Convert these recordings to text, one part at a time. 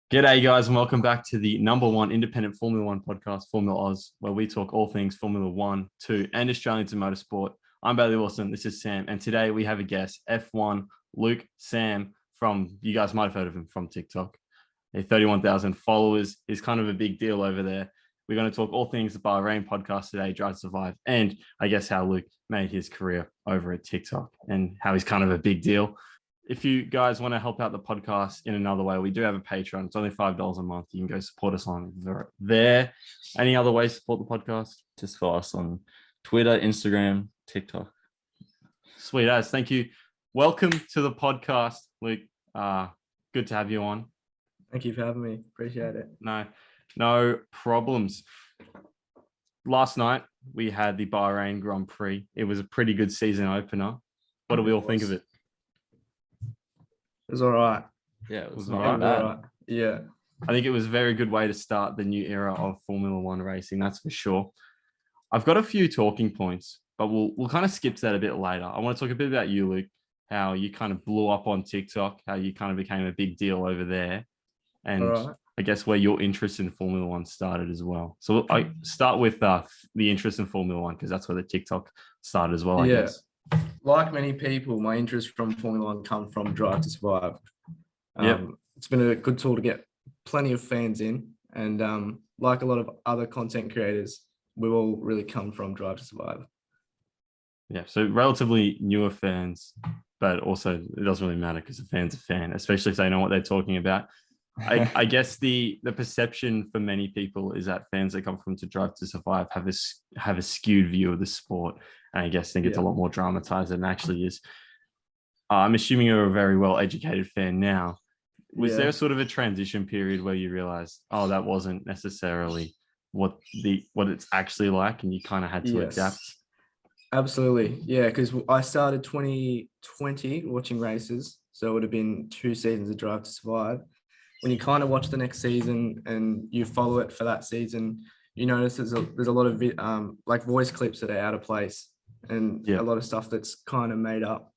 G'day, guys, and welcome back to the number one independent Formula One podcast, Formula Oz, where we talk all things Formula One, 2, and Australians in motorsport. I'm Bailey Wilson. This is Sam. And today we have a guest, F1 Luke Sam from, you guys might have heard of him from TikTok. 31,000 followers is kind of a big deal over there. We're going to talk all things the Bahrain podcast today, Drive to Survive, and I guess how Luke made his career over at TikTok and how he's kind of a big deal. If you guys want to help out the podcast in another way, we do have a Patreon. It's only $5 a month. You can go support us on there. Any other ways to support the podcast? Just follow us on Twitter, Instagram, TikTok. Sweet as. Thank you. Welcome to the podcast, Luke. Good to have you on. Thank you for having me. Appreciate it. No problems. Last night, we had the Bahrain Grand Prix. It was a pretty good season opener. What do we all think of it? It was all right. Yeah, it was all not bad. All right. Yeah. I think it was a very good way to start the new era of Formula One racing, that's for sure. I've got a few talking points, but we'll kind of skip to that a bit later. I want to talk a bit about you, Luke, how you kind of blew up on TikTok, how you kind of became a big deal over there, and I guess where your interest in Formula One started as well. So I start with the interest in Formula One, because that's where the TikTok started as well, I guess. Like many people, my interest from Formula One come from Drive to Survive. It's been a good tool to get plenty of fans in, and like a lot of other content creators, we all really come from Drive to Survive. Yeah, so relatively newer fans, but also it doesn't really matter because a fan's a fan, especially if they know what they're talking about. I guess the perception for many people is that fans that come from to Drive to Survive have a skewed view of the sport, and I guess think it's a lot more dramatized than it actually is. I'm assuming you're a very well-educated fan now. Was there sort of a transition period where you realized, oh, that wasn't necessarily what it's actually like, and you kind of had to adapt? Absolutely, yeah, because I started 2020 watching races, so it would have been 2 seasons of Drive to Survive. When you kind of watch the next season and you follow it for that season, you notice there's a lot of like voice clips that are out of place, and a lot of stuff that's kind of made up.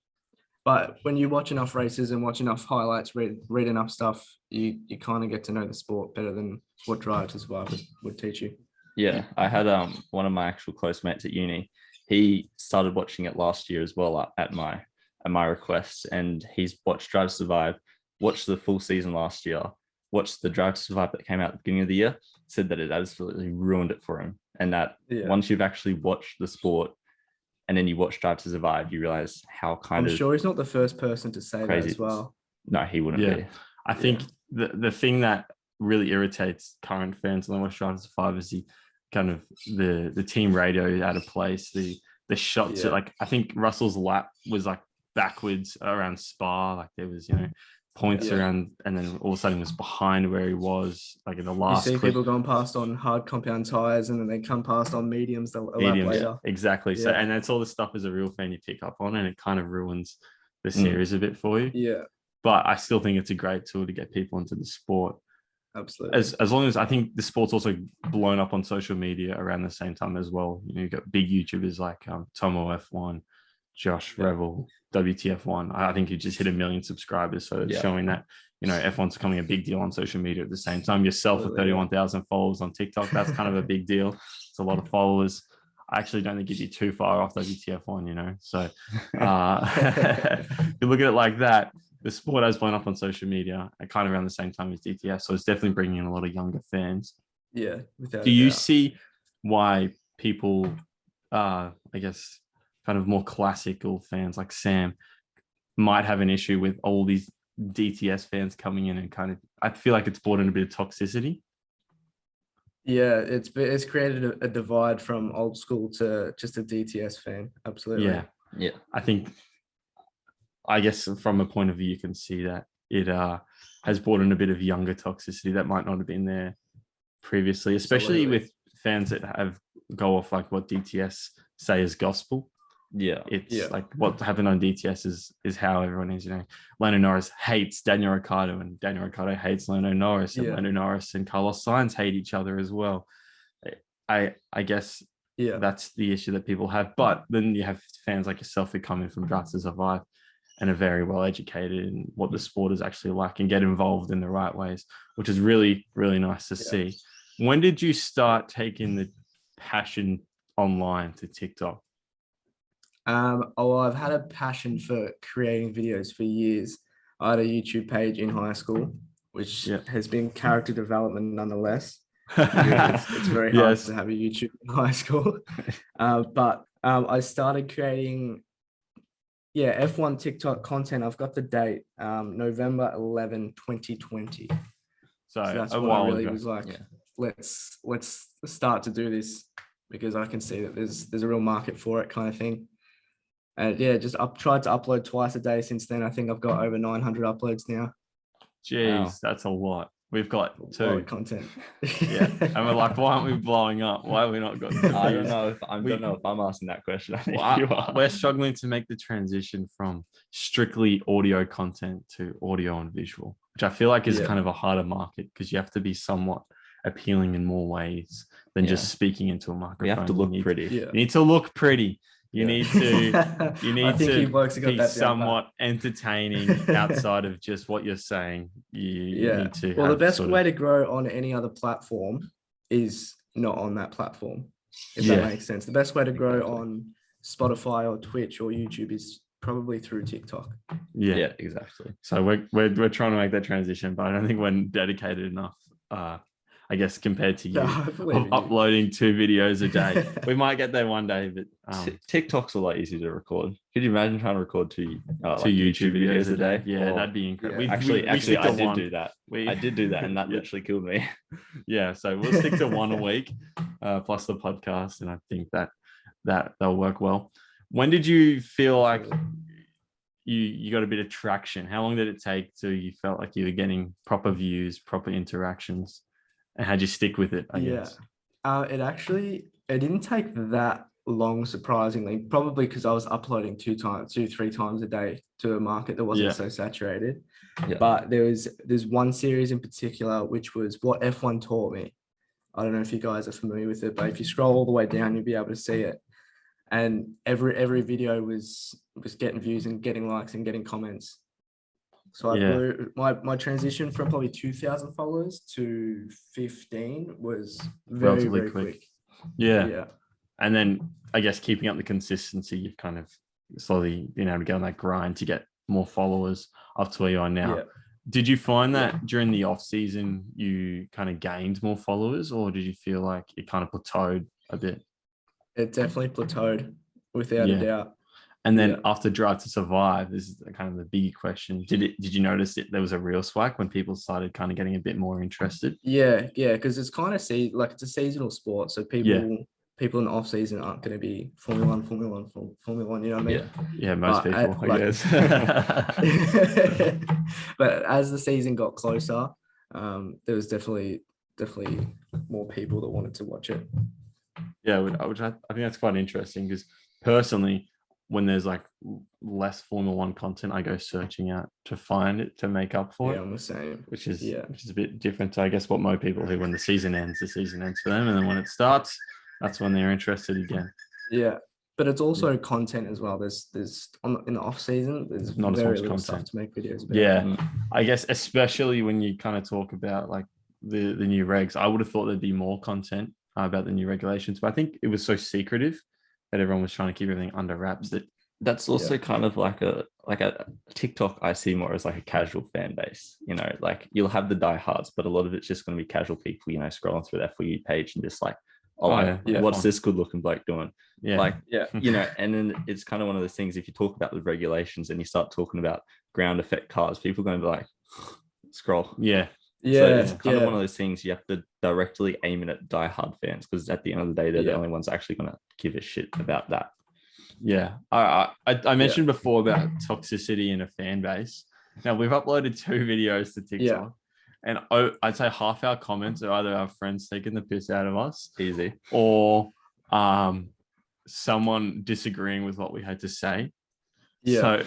But when you watch enough races and watch enough highlights, read enough stuff, you kind of get to know the sport better than what Drive to Survive would teach you. Yeah, I had one of my actual close mates at uni. He started watching it last year as well at my request, and he's watched Drive to Survive, watched the full season last year, watched the Drive to Survive that came out at the beginning of the year, said that it absolutely ruined it for him. And that once you've actually watched the sport and then you watch Drive to Survive, you realize how I'm sure he's not the first person to say that as well. No, he wouldn't be. I think the thing that really irritates current fans when they watch Drive to Survive is the team radio out of place, the shots. Like, I think Russell's lap was like backwards around Spa, like there was points around, and then all of a sudden he was behind where he was, like in the last you see clip. People going past on hard compound tires, and then they come past on mediums a lap later. Exactly. So, and that's all the stuff as a real fan you pick up on, and it kind of ruins the series a bit for you. But I still think it's a great tool to get people into the sport. Absolutely. As long as, I think the sport's also blown up on social media around the same time as well. You've got big YouTubers like Tomo F1, Josh Revel, WTF1. I think he just hit 1 million subscribers. So it's showing that, F1's becoming a big deal on social media at the same time. Yourself with 31,000 followers on TikTok, that's kind of a big deal. It's a lot of followers. I actually don't think you'd be too far off WTF1, So if you look at it like that, the sport has blown up on social media at kind of around the same time as DTS. So it's definitely bringing in a lot of younger fans. Yeah. Do you see why people, I guess, kind of more classical fans like Sam might have an issue with all these DTS fans coming in and kind of, I feel like it's brought in a bit of toxicity? Yeah, it's created a divide from old school to just a DTS fan. Absolutely. Yeah. I guess from a point of view, you can see that it has brought in a bit of younger toxicity that might not have been there previously, especially with fans that go off like what DTS say is gospel. It's like what happened on DTS is how everyone is. Lando Norris hates Daniel Ricciardo, and Daniel Ricciardo hates Lando Norris, and Lando Norris and Carlos Sainz hate each other as well. I guess that's the issue that people have. But then you have fans like yourself who come in from Drive to Survive, and are very well educated in what the sport is actually like and get involved in the right ways, which is really, really nice to see. When did you start taking the passion online to TikTok? I've had a passion for creating videos for years. I had a YouTube page in high school, which has been character development nonetheless. It's very hard to have a YouTube in high school. But I started creating F1 TikTok content. I've got the date, November 11, 2020. So that's when I really was like, let's start to do this, because I can see that there's a real market for it, kind of thing. And just tried to upload twice a day since then. I think I've got over 900 uploads now. Jeez, that's a lot. We've got 2 content. And we're like, why aren't we blowing up? Why are we not got? I don't know if I'm asking that question. I think you are. We're struggling to make the transition from strictly audio content to audio and visual, which I feel like is kind of a harder market, because you have to be somewhat appealing in more ways than just speaking into a microphone. You have to look pretty. You need to look pretty. You need to be somewhat entertaining outside of just what you're saying. You need to. Well, the best way to grow on any other platform is not on that platform, if that makes sense. The best way to grow on Spotify or Twitch or YouTube is probably through TikTok. Yeah, exactly. So we're trying to make that transition, but I don't think we're dedicated enough. I guess compared to you, uploading 2 videos a day. We might get there one day, but TikTok's a lot easier to record. Could you imagine trying to record 2 YouTube videos a day? Yeah, that'd be incredible. Actually, I did do that. I did do that, and that literally killed me. Yeah, so we'll stick to 1 a week, plus the podcast, and I think that'll work well. When did you feel like you got a bit of traction? How long did it take till you felt like you were getting proper views, proper interactions? And how'd you stick with it, I guess? It didn't take that long, surprisingly, probably because I was uploading 3 times a day to a market that wasn't so saturated. But there's one series in particular, which was What F1 Taught Me. I don't know if you guys are familiar with it, but if you scroll all the way down, you'll be able to see it. And every video was getting views and getting likes and getting comments. So I blew my transition from probably 2,000 followers to 15 was very, very quick. Yeah. And then I guess keeping up the consistency, you've kind of slowly been able to get on that grind to get more followers up to where you are now. Yeah. Did you find that during the off season you kind of gained more followers, or did you feel like it kind of plateaued a bit? It definitely plateaued, without a doubt. And then after Drive to Survive, this is kind of the big question. Did you notice that there was a real spike when people started kind of getting a bit more interested? Yeah, because it's kind of it's a seasonal sport, so people in the off season aren't going to be Formula One. You know what I mean? Yeah, most people, I guess. But as the season got closer, there was definitely more people that wanted to watch it. Yeah, which I think that's quite interesting, because personally, when there's like less Formula One content, I go searching out to find it to make up for it. Yeah, I'm the same. Which is a bit different to, I guess, what most people do. When the season ends for them, and then when it starts, that's when they're interested again. Yeah, but it's also content as well. There's in the off season, there's not very as much little content stuff to make videos about. Yeah, I guess especially when you kind of talk about like the new regs, I would have thought there'd be more content about the new regulations, but I think it was so secretive that everyone was trying to keep everything under wraps. That's also kind of like a TikTok I see more as like a casual fan base. You know, like you'll have the diehards, but a lot of it's just going to be casual people, you know, scrolling through their For You page and just like, what's this good looking bloke doing? You know, and then it's kind of one of those things, if you talk about the regulations and you start talking about ground effect cars, people are going to be like, scroll. Yeah. So it's kind of one of those things you have to directly aim it at diehard fans, because at the end of the day, they're the only ones actually going to give a shit about that. Yeah. I mentioned before about toxicity in a fan base. Now, we've uploaded 2 videos to TikTok, and I'd say half our comments are either our friends taking the piss out of us, easy, or someone disagreeing with what we had to say. So,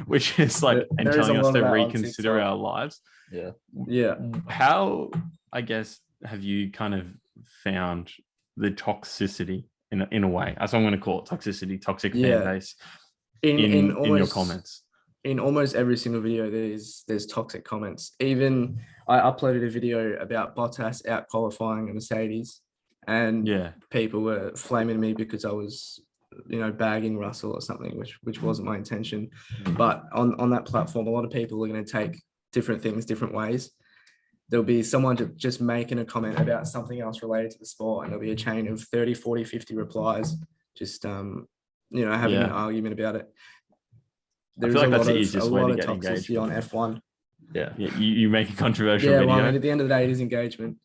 which is like, and telling us to reconsider our lives. Yeah. How, I guess, have you kind of found the toxicity in a way? That's what I'm going to call it, toxicity, toxic fan base in your comments. in almost every single video, there's toxic comments. Even I uploaded a video about Bottas out qualifying a Mercedes, and Yeah. people were flaming me because I was, bagging Russell or something, which wasn't my intention. But on that platform, a lot of people are going to take different things different ways. There'll be someone just making a comment about something else related to the sport, and there'll be a chain of 30, 40, 50 replies, just having an argument about it. I feel like that's the easiest way to get engagement on F1. Yeah. You make a controversial Yeah, video. well, I mean, at the end of the day, it is engagement.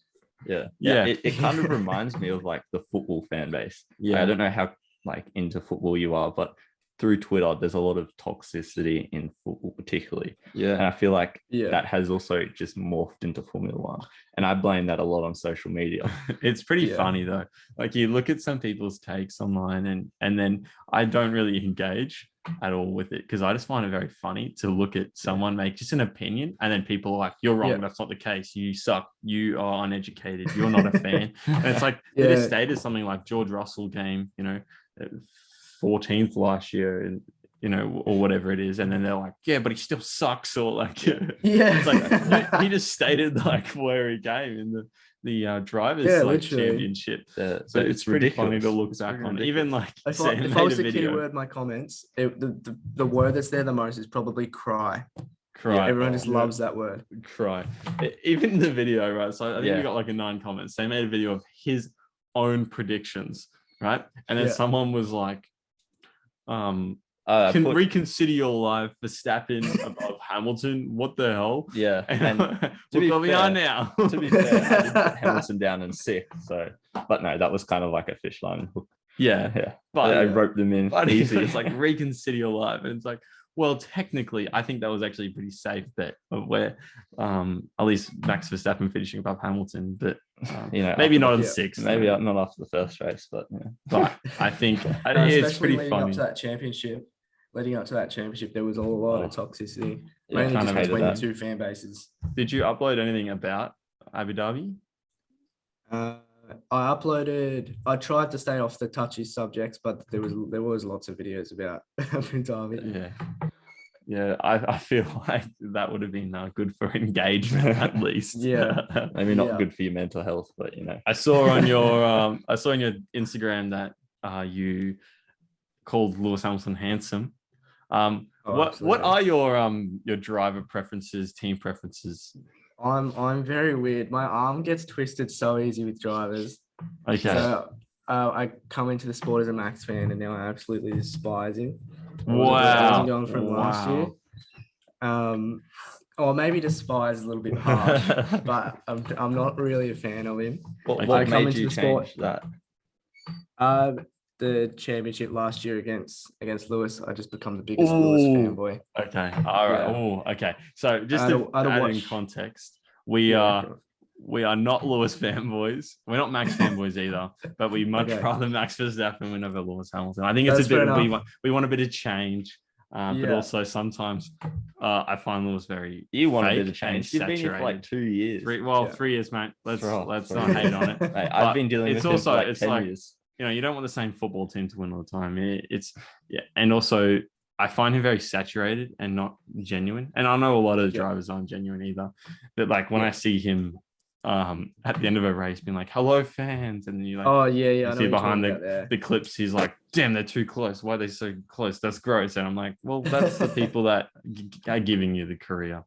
Yeah. Yeah. It kind of reminds me of like the football fan base. Yeah. I don't know how like into football you are, but through Twitter, there's a lot of toxicity in football, particularly. Yeah. And I feel like Yeah. that has also just morphed into Formula One. And I blame that a lot on social media. It's pretty Yeah. funny though. Like you look at some people's takes online and then I don't really engage at all with it because I just find it very funny to look at someone make just an opinion and then people are like, you're wrong. Yeah. That's not the case. You suck. You are uneducated. You're not a fan. And it's like they just stated something like George Russell game, 14th last year and or whatever it is, and then they're like, yeah, but he still sucks, or like it's like he just stated like where he came in the drivers championship. So So it's pretty ridiculous. funny to look back on. Even like If Sam I made was a to video. keyword my comments, the word that's there the most is probably cry. Cry. Everyone just loves that word. Cry. Even the video, right? So I think Yeah. we got like a 9 comments. They made a video of his own predictions, right? And then someone was like, reconsider your life, Verstappen above Hamilton. What the hell? Yeah. And To look be where we fair- are now. To be fair, I did put Hamilton down in 6th. So, but no, that was kind of like a fish line hook. Yeah. Yeah. But I roped them in But easy. it's like reconsider your life. And it's like, well, technically, I think that was actually a pretty safe bet of where at least Max Verstappen finishing above Hamilton, but maybe not in 6th. Maybe not after the first race, but yeah. But I think it's Especially pretty leading funny. up to that championship. Leading up to that championship, there was a lot of toxicity, Yeah, mainly kind just of hated between the that. 2 fan bases. Did you upload anything about Abu Dhabi? I tried to stay off the touchy subjects, but there was lots of videos about Abu Dhabi. Yeah. I feel like that would have been good for engagement at least. Yeah. Maybe not Yeah. good for your mental health, but I saw on your Instagram that you called Lewis Hamilton handsome. What absolutely. are your driver preferences, team preferences? I'm very weird. My arm gets twisted so easy with drivers. Okay. So I come into the sport as a Max fan, and now I absolutely despise him. I Wow. wasn't going from last year. Or maybe despise is a little bit harsh, but I'm not really a fan of him. what I come made into you the sport- change that? The championship last year against Lewis, I just become the biggest Lewis fanboy. Okay. All right. Yeah. Oh, okay. So just I to had to add in watch- context, we are not Lewis fanboys. We're not Max fanboys either, but we much Okay. rather Max Verstappen win over Lewis Hamilton. I think it's That's a bit fair we enough. want a bit of change, but Yeah. also sometimes I find Lewis very You want a bit fake of change. and You've been here for like saturated. 2 years. 3 years, mate. Let's Right. not Sorry. hate on it. Mate, But I've been dealing it's with it for also- like it's 10 like- years. You don't want the same football team to win all the time. And also I find him very saturated and not genuine. And I know a lot of drivers aren't genuine either. But like when I see him at the end of a race being like, hello fans, and then you like Oh yeah. you I know see what you're behind talking about there. the clips, he's like, damn, they're too close. Why are they so close? That's gross. And I'm like, well, that's the people that are giving you the career.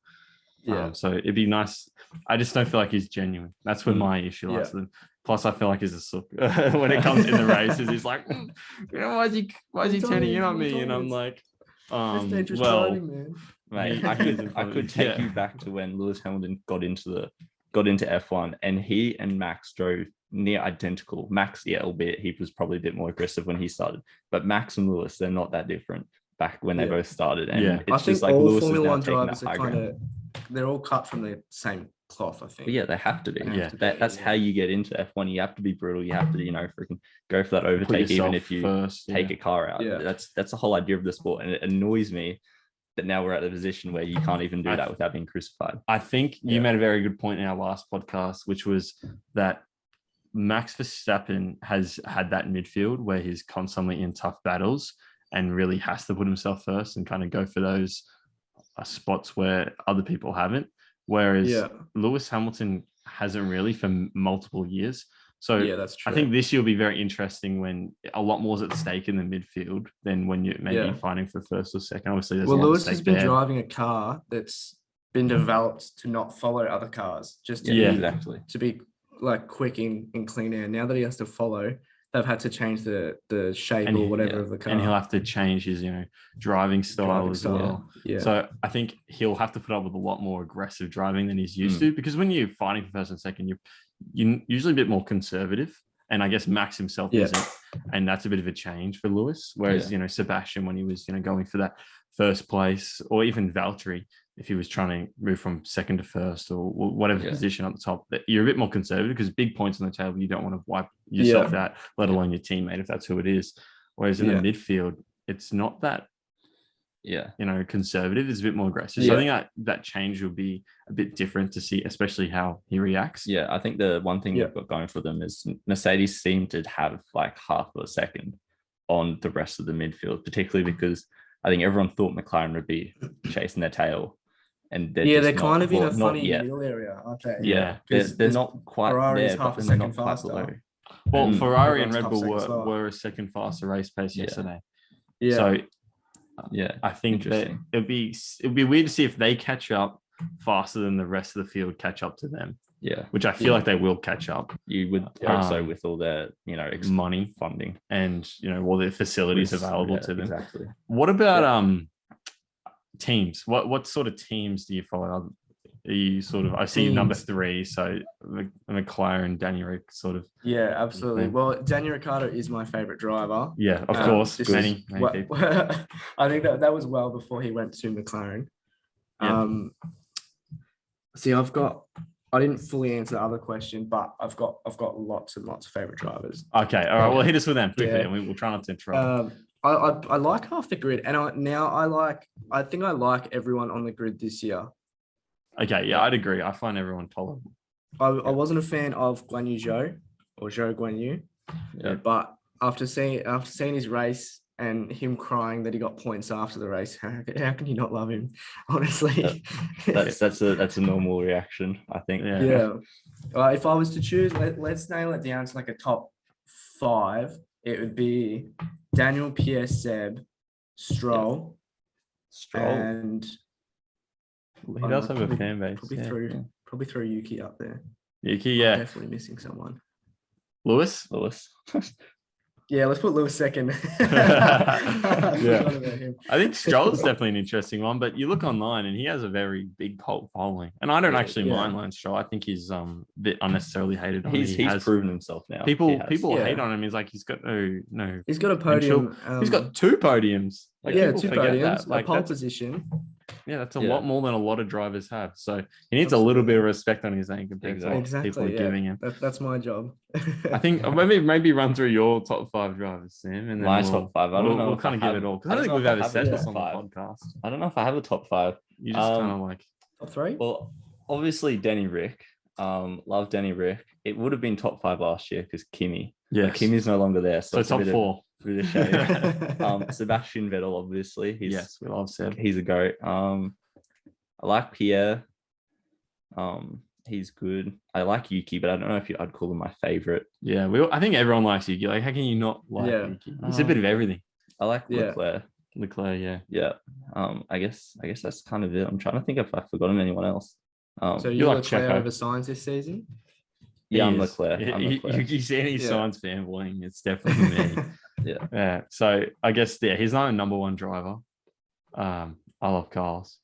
Yeah. So it'd be nice. I just don't feel like he's genuine. That's where my issue lies. Yeah. Plus, I feel like he's a sook when it comes in the races. He's like, why is he turning in on me? And I'm like, That's dangerous well, driving, man. Mate, he I is could take you back to when Lewis Hamilton got into F1, and he and Max drove near identical. Max, albeit he was probably a bit more aggressive when he started, butX and Lewis, they're not that different back when they both started. And Yeah. it's I think just like all Lewis is Formula now One taking drivers that are high kind ground. of, they're all cut from the same cloth, I think. But yeah, they have to be. They have to be, That's how you get into F1. You have to be brutal. You have to, freaking go for that Put overtake, even yourself if you first, take a car out. Yeah. That's the whole idea of the sport, and it annoys me that now we're at the position where you can't even do that without being crucified. I think you made a very good point in our last podcast, which was that Max Verstappen has had that midfield where he's constantly in tough battles and really has to put himself first and kind of go for those spots where other people haven't. Whereas Yeah. Lewis Hamilton hasn't really for multiple years. So Yeah, that's true. I think this year will be very interesting when a lot more is at stake in the midfield than when you're maybe fighting for first or second. Obviously, there's a lot Lewis at has stake been there. driving a car that's been developed to not follow other cars, just to exactly. to be like quick in clean air. Now that he has to follow, they've had to change the shape or whatever of the car. And he'll have to change his, driving style as well. Yeah. So I think he'll have to put up with a lot more aggressive driving than he's used to, because when you're fighting for first and second, you're usually a bit more conservative. And I guess Max himself isn't. And that's a bit of a change for Lewis. Whereas, Sebastian, when he was, going for that first place, or even Valtteri, if he was trying to move from second to first or whatever position at the top, that you're a bit more conservative, because big points on the table, you don't want to wipe yourself out, let alone your teammate, if that's who it is. Whereas in the midfield, it's not that, conservative. It's a bit more aggressive. So I think that change will be a bit different to see, especially how he reacts. Yeah, I think the one thing they've got going for them is Mercedes seem to have like half of a second on the rest of the midfield, particularly because I think everyone thought McLaren would be chasing their tail. And they're kind of in a funny middle area, aren't they? Yeah, they're not quite Ferrari's there, half but a they're second not quite faster. below. Well, Ferrari and Everyone's Red top Bull second slower. were a second faster race pace yesterday. Yeah. So yeah, I think that it'd be weird to see if they catch up faster than the rest of the field catch up to them. Yeah, which I feel like they will catch up. You would hope so, with all their money funding and all the facilities available to them. Exactly. What about teams? What sort of teams do you follow? Are you sort of, I see number 3, so McLaren, Daniel Rick sort of. Yeah, absolutely. Well, Daniel Ricciardo is my favorite driver. Yeah, of course. Many people. I think that was well before he went to McLaren. See, I didn't fully answer the other question, but I've got lots and lots of favorite drivers. Okay, all right. Well, hit us with them quickly, and we'll try not to interrupt. I like half the grid, and I think I like everyone on the grid this year. Okay, yeah, I'd agree. I find everyone tolerable. I wasn't a fan of Guan Yu Zhou or Zhou Guan Yu, but after seeing his race and him crying that he got points after the race, how can you not love him? Honestly, that's a normal reaction, I think. Yeah. If I was to choose, let's nail it down to like a top 5. It would be Daniel, Pierre, Seb, Stroll, and he does have a fan base. Probably throw Yuki up there. Yuki, I'm definitely missing someone. Lewis. Yeah, let's put Lewis second. I think Stroll's definitely an interesting one, but you look online and he has a very big cult following, and I don't actually mind Lance Stroll. I think he's a bit unnecessarily hated. He's proven himself now. People hate on him. He's like, he's got no. He's got a podium. He's got 2 podiums. 2 podiums. Like pole position. Yeah, that's a lot more than a lot of drivers have. So he needs a little bit of respect on his name compared to what people are giving him. That's my job. I think maybe run through your top 5 drivers, Sam, and then my top 5. I don't know. We'll kind of give it all, because I don't think we've ever said this on the podcast. I don't know if I have a top 5. You just kind of like top 3. Well, obviously Danny Rick. Love Danny Rick. It would have been top 5 last year because Kimi. Yeah, Kimi's no longer there, so top 4. Through the shade. Sebastian Vettel, obviously. We love Seb. He's a goat. I like Pierre. He's good. I like Yuki, but I don't know if I'd call him my favorite. Yeah, I think everyone likes Yuki. Like, how can you not like Yuki? He's a bit of everything. I like Leclerc. Yeah. I guess that's kind of it. I'm trying to think if I've forgotten anyone else. So you're like Leclerc over Sainz this season? Yeah, I'm Leclerc. You see any Sainz fanboying? It's definitely me. Yeah. So I guess he's not a number 1 driver. I love Carlos.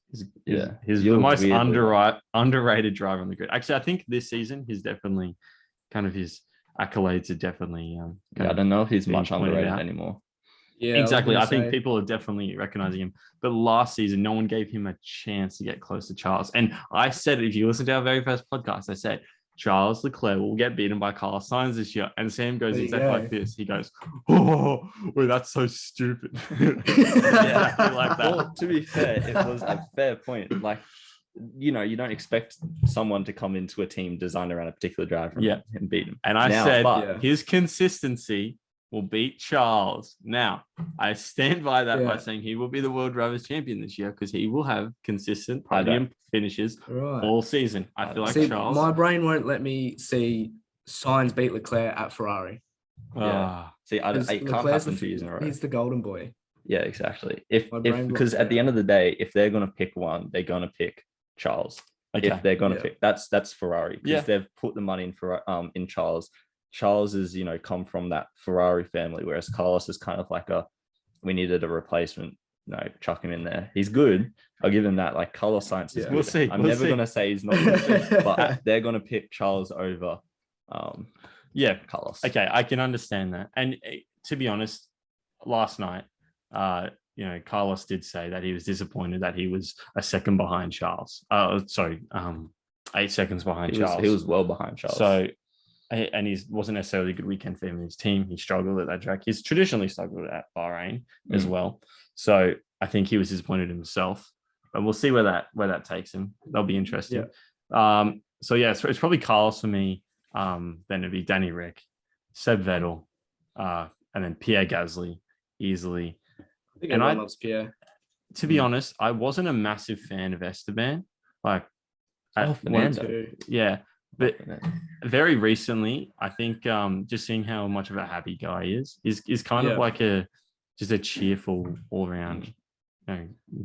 He's the most underrated driver on the grid. Actually, I think this season he's definitely kind of his accolades are definitely. I don't know if he's much underrated anymore. Yeah, exactly. I think people are definitely recognizing him. But last season, no one gave him a chance to get close to Charles. And I said, if you listen to our very first podcast, I said, Charles Leclerc will get beaten by Carlos Sainz this year. And Sam goes exactly like this. He goes, oh, that's so stupid. Like that. Well, to be fair, it was a fair point. Like, you don't expect someone to come into a team designed around a particular driver and beat him. And I said his consistency will beat Charles. Now, I stand by that by Yeah. saying he will be the world drivers champion this year because he will have consistent I don't. podium finishes Right. all season. I feel like See, Charles. my brain won't let me see Sainz beat Leclerc at Ferrari. Yeah. See, it can't Leclerc's happen 2 years in a row. He's the golden boy. Yeah, exactly. If My brain because blocked at the it end of the day, if they're gonna pick one, they're gonna pick Charles. Okay. If they're gonna Yeah. pick, that's Ferrari because Yeah. they've put the money in Charles. Charles is come from that Ferrari family, whereas Carlos is kind of like we needed a replacement. No, chuck him in there. He's good. I'll give him that. Like Carlos Sainz is Yeah. good. We'll see. I'm We'll never see. gonna say he's not good, but they're gonna pick Charles over Yeah. Carlos. Okay, I can understand that. And to be honest, last night, Carlos did say that he was disappointed that he was a second behind Charles. 8 seconds behind Charles. He was well behind Charles. So, and he wasn't necessarily a good weekend for him and his team. He struggled at that track. He's traditionally struggled at Bahrain as well. So I think he was disappointed himself. But we'll see where that takes him. That'll be interesting. Yeah. It's probably Carlos for me. Then it'd be Danny Rick, Seb Vettel, and then Pierre Gasly easily. I think And everyone loves Pierre. To be honest, I wasn't a massive fan of Esteban. Like, Fernando. but very recently, I think just seeing how much of a happy guy he is kind of like just a cheerful all around,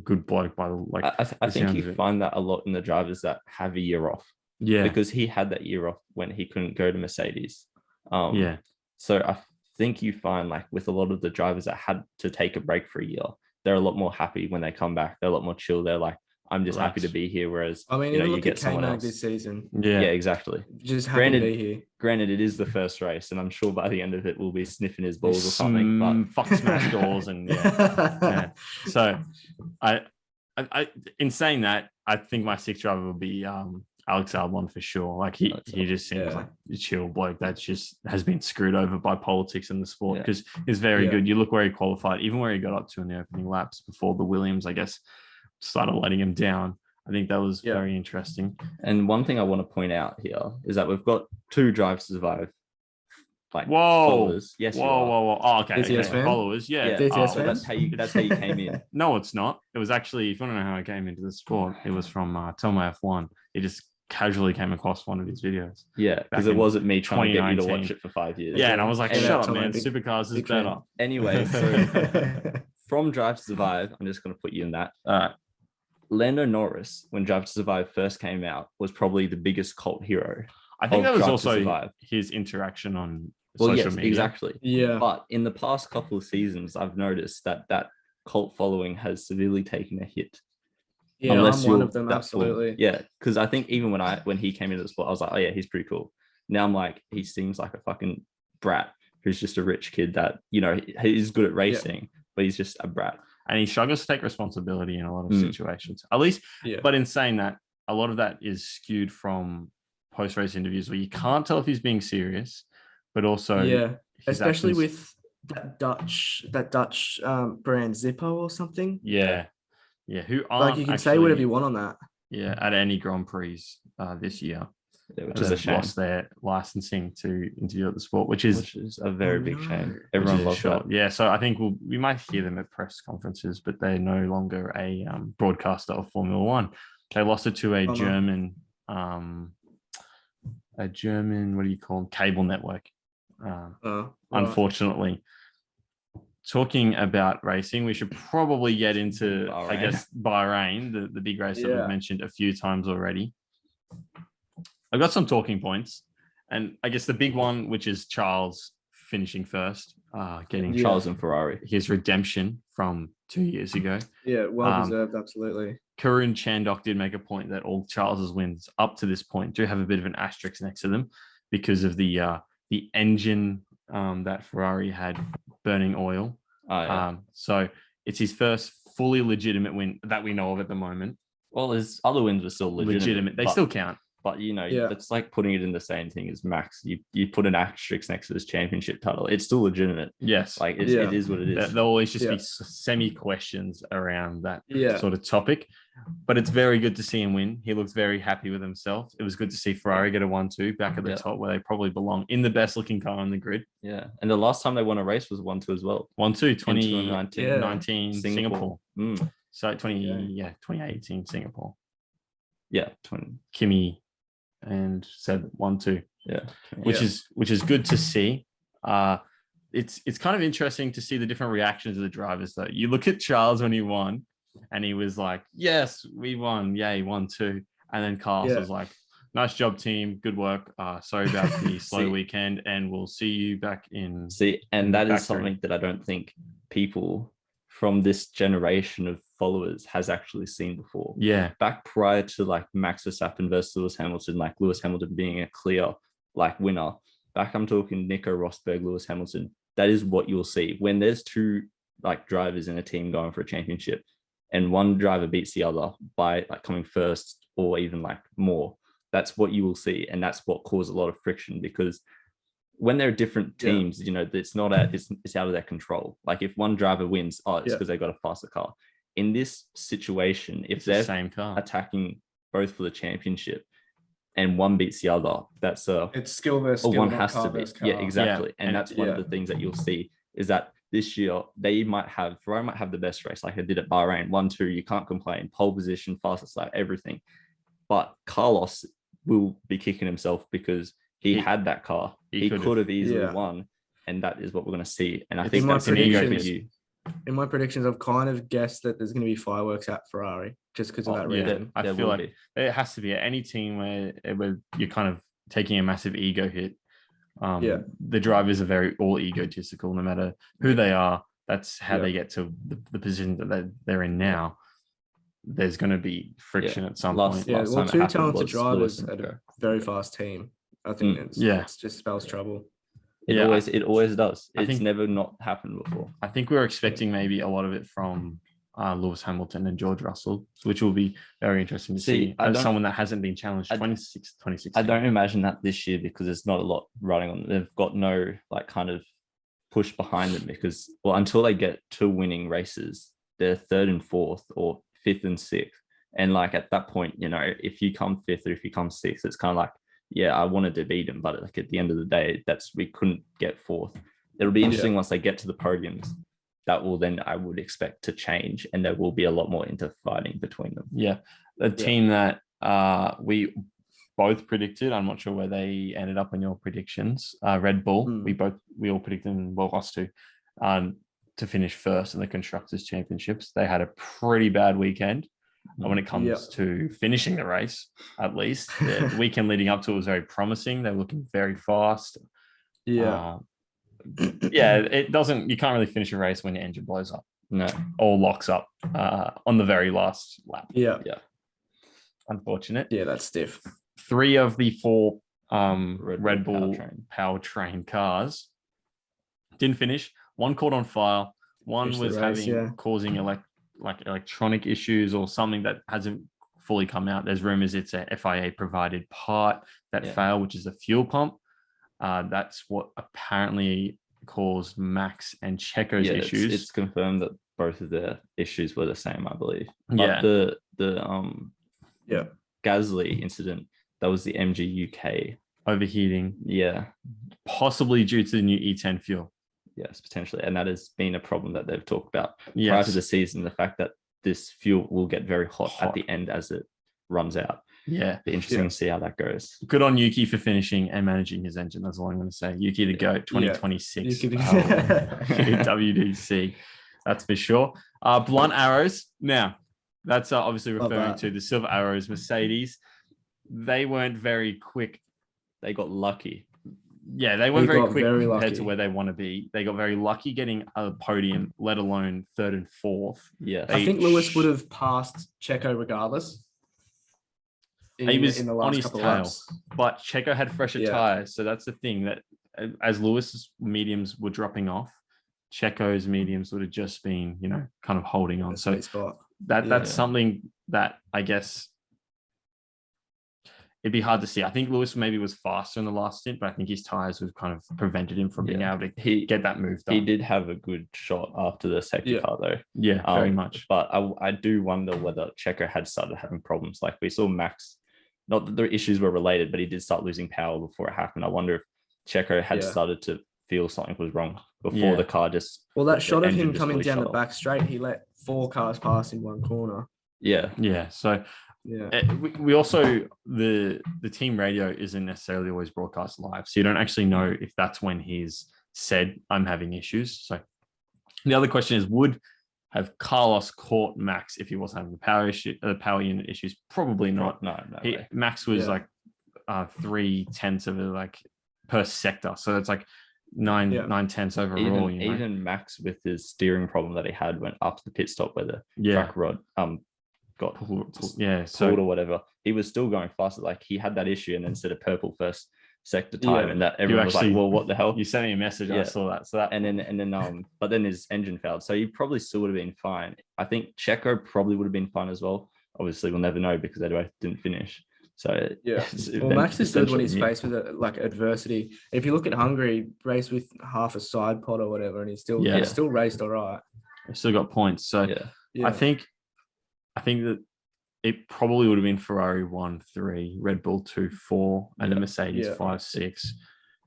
good bloke. By the I think you find that a lot in the drivers that have a year off. Yeah, because he had that year off when he couldn't go to Mercedes. So I think you find like with a lot of the drivers that had to take a break for a year, they're a lot more happy when they come back. They're a lot more chill. They're like, I'm just happy to be here. Whereas, I mean, you look get at someone K-Mag else this season. Yeah, exactly. Just happy to be here. Granted, it is the first race, and I'm sure by the end of it, we'll be sniffing his balls or something. But fuck smash doors and yeah. So, I in saying that, I think my sixth driver will be Alex Albon for sure. Like he just seems like a chill bloke that just has been screwed over by politics in the sport because he's very good. You look where he qualified, even where he got up to in the opening laps before the Williams, I guess, started letting him down. I think that was very interesting. And one thing I want to point out here is that we've got 2 drives to survive. Like followers. Yes. Whoa. Oh, okay. DTS Followers. Yeah. DTS so that's how you came in. No, it's not. It was actually, if you want to know how I came into the sport, it was from Thelma F1. He just casually came across one of his videos. Yeah, because it wasn't me trying to get you to watch it for 5 years. Yeah, and I was like, shut up, man. Big, Supercars is better. Anyway, so from Drive to Survive, I'm just going to put you in that. Lando Norris, when Drive to Survive first came out, was probably the biggest cult hero. I think that was also his interaction on social media. Exactly. Yeah. But in the past couple of seasons, I've noticed that cult following has severely taken a hit. Yeah, I'm one of them, absolutely. Yeah, because I think even when he came into the sport, I was like, oh yeah, he's pretty cool. Now I'm like, he seems like a fucking brat who's just a rich kid that, he's good at racing, but he's just a brat. And he struggles to take responsibility in a lot of situations. At least, but in saying that, a lot of that is skewed from post-race interviews where you can't tell if he's being serious, but also especially with that Dutch brand Zippo or something. Yeah. Who like you can say whatever you want on that. Yeah, at any Grand Prix this year, which is a shame. Lost their licensing to interview at the sport, which is a very big shame. Everyone loves that. Yeah, so I think we might hear them at press conferences, but they're no longer a broadcaster of Formula One. They lost it to a German, what do you call them? Cable network. Unfortunately. Talking about racing, we should probably get into, Bahrain. I guess, Bahrain, the big race that we've mentioned a few times already. I've got some talking points, and I guess the big one, which is Charles finishing first, getting Charles and Ferrari, his redemption from 2 years ago. Yeah, well deserved, absolutely. Karun Chandok did make a point that all Charles's wins up to this point do have a bit of an asterisk next to them because of the engine that Ferrari had burning oil. So it's his first fully legitimate win that we know of at the moment. Well, his other wins were still legitimate. They still count. But Yeah. that's like putting it in the same thing as Max. You put an asterisk next to his championship title. It's still legitimate. Yes. Like it is what it is. There'll always just Yeah. be semi questions around that Yeah. sort of topic. But it's very good to see him win. He looks very happy with himself. It was good to see Ferrari get a 1-2 back at the top where they probably belong, in the best looking car on the grid. Yeah. And the last time they won a race was 1-2 as well. 1-2, 2019 Singapore. Mm. So 2018 Singapore. Yeah. 20. Kimi and Seb 1-2. Yeah. Which is good to see. It's kind of interesting to see the different reactions of the drivers though. You look at Charles when he won and he was like, yes, we won. Yay, 1-2. And then Carlos was like, nice job, team. Good work. Sorry about the slow weekend, and we'll see you back in. And that is something that I don't think people from this generation of followers has actually seen before. Yeah. Back prior to like Max Verstappen versus Lewis Hamilton, like Lewis Hamilton being a clear like winner. Back, I'm talking Nico Rosberg, Lewis Hamilton. That is what you'll see when there's two like drivers in a team going for a championship, and one driver beats the other by like coming first or even like more. That's what you will see, and that's what caused a lot of friction, because when there are different teams, it's not it's out of their control. Like if one driver wins, it's because they got a faster car. In this situation, if they're the same car attacking both for the championship and one beats the other, it's skill versus skill. One has to be. Yeah, exactly. And that's one of the things that you'll see is that this year Ferrari might have the best race, like they did at Bahrain, 1-2. You can't complain. Pole position, fastest lap, everything. But Carlos will be kicking himself because he had that car. He could have easily won, and that is what we're going to see. And I think that's an ego for you. In my predictions, I've kind of guessed that there's going to be fireworks at Ferrari just because of that reason. I feel like it has to be at any team where you're kind of taking a massive ego hit. The drivers are very all egotistical, no matter who they are. That's how they get to the position that they're in now. There's going to be friction at some point. Two talented drivers at a very fast team. I think it just spells trouble. It always does. It's never not happened before. I think we're expecting maybe a lot of it from Lewis Hamilton and George Russell, which will be very interesting to see as someone that hasn't been challenged 26. I don't imagine that this year because there's not a lot riding on. They've got no like kind of push behind them because until they get to winning races, they're third and fourth or fifth and sixth. And like at that point, if you come fifth or if you come sixth, it's kind of like, I wanted to beat him, but like at the end of the day, we couldn't get fourth. It'll be interesting once they get to the podiums. That will then, I would expect, to change, and there will be a lot more interfighting between them. Yeah, the team that we both predicted. I'm not sure where they ended up on your predictions. Red Bull. We all predicted them, us two, to finish first in the Constructors Championships. They had a pretty bad weekend. When it comes to finishing the race, at least the weekend leading up to it was very promising. They were looking very fast. It doesn't. You can't really finish a race when your engine blows up. No, or locks up on the very last lap. Yeah. Unfortunate. Yeah, that's stiff. 3 of the 4 Red Bull powertrain cars didn't finish. One caught on fire. One was causing electronic issues or something that hasn't fully come out. There's rumors it's a FIA provided part that failed, which is a fuel pump. That's what apparently caused Max and Checo's issues. It's confirmed that both of their issues were the same, I believe. But the Gasly incident, that was the MG UK overheating. Yeah. Possibly due to the new E10 fuel. Yes, potentially. And that has been a problem that they've talked about prior to the season, the fact that this fuel will get very hot at the end as it runs out. Yeah. Be interesting to see how that goes. Good on Yuki for finishing and managing his engine. That's all I'm going to say. Yuki the GOAT 2026 WDC. That's for sure. Blunt arrows. Now, that's obviously referring to the Silver Arrows Mercedes. They weren't very quick. They got lucky. Yeah, they weren't very quick compared to where they want to be. They got very lucky getting a podium, let alone 3rd and 4th. Yeah, I think Lewis would have passed Checo regardless. He was in the on last his couple tail, laps. but Checo had fresher tires, so that's the thing that as Lewis's mediums were dropping off, Checo's mediums would have just been, kind of holding on. So that's something that I guess it'd be hard to see. I think Lewis maybe was faster in the last stint, but I think his tires have kind of prevented him from being able to get that move done. He did have a good shot after the safety car, though. Yeah, very much. But I do wonder whether Checo had started having problems. Like we saw Max, not that the issues were related, but he did start losing power before it happened. I wonder if Checo had started to feel something was wrong before the car just. Well, that shot of him coming down the back straight, he let 4 cars pass in one corner. Yeah. Yeah. So we also the team radio isn't necessarily always broadcast live, so you don't actually know if that's when he's said I'm having issues. So the other question is, would have Carlos caught Max if he was having the power unit issues? Probably not. No. Max was like 3/10 of it, like per sector, so it's like 9/10 overall. Even Max with his steering problem that he had went up to the pit stop where the track rod got pulled or whatever. He was still going faster. Like he had that issue, and then instead of purple first sector time, and that everyone was like, "Well, what the hell?" You sent me a message. I saw that. So that, and then but then his engine failed, so he probably still would have been fine. I think Checo probably would have been fine as well. Obviously, we'll never know because they both didn't finish. So well, Max is good when he's faced with like adversity. If you look at Hungary, raced with half a side pod or whatever, and he still raced all right. He still got points. So I think that it probably would have been Ferrari 1-3, Red Bull 2-4, and the Mercedes 5-6,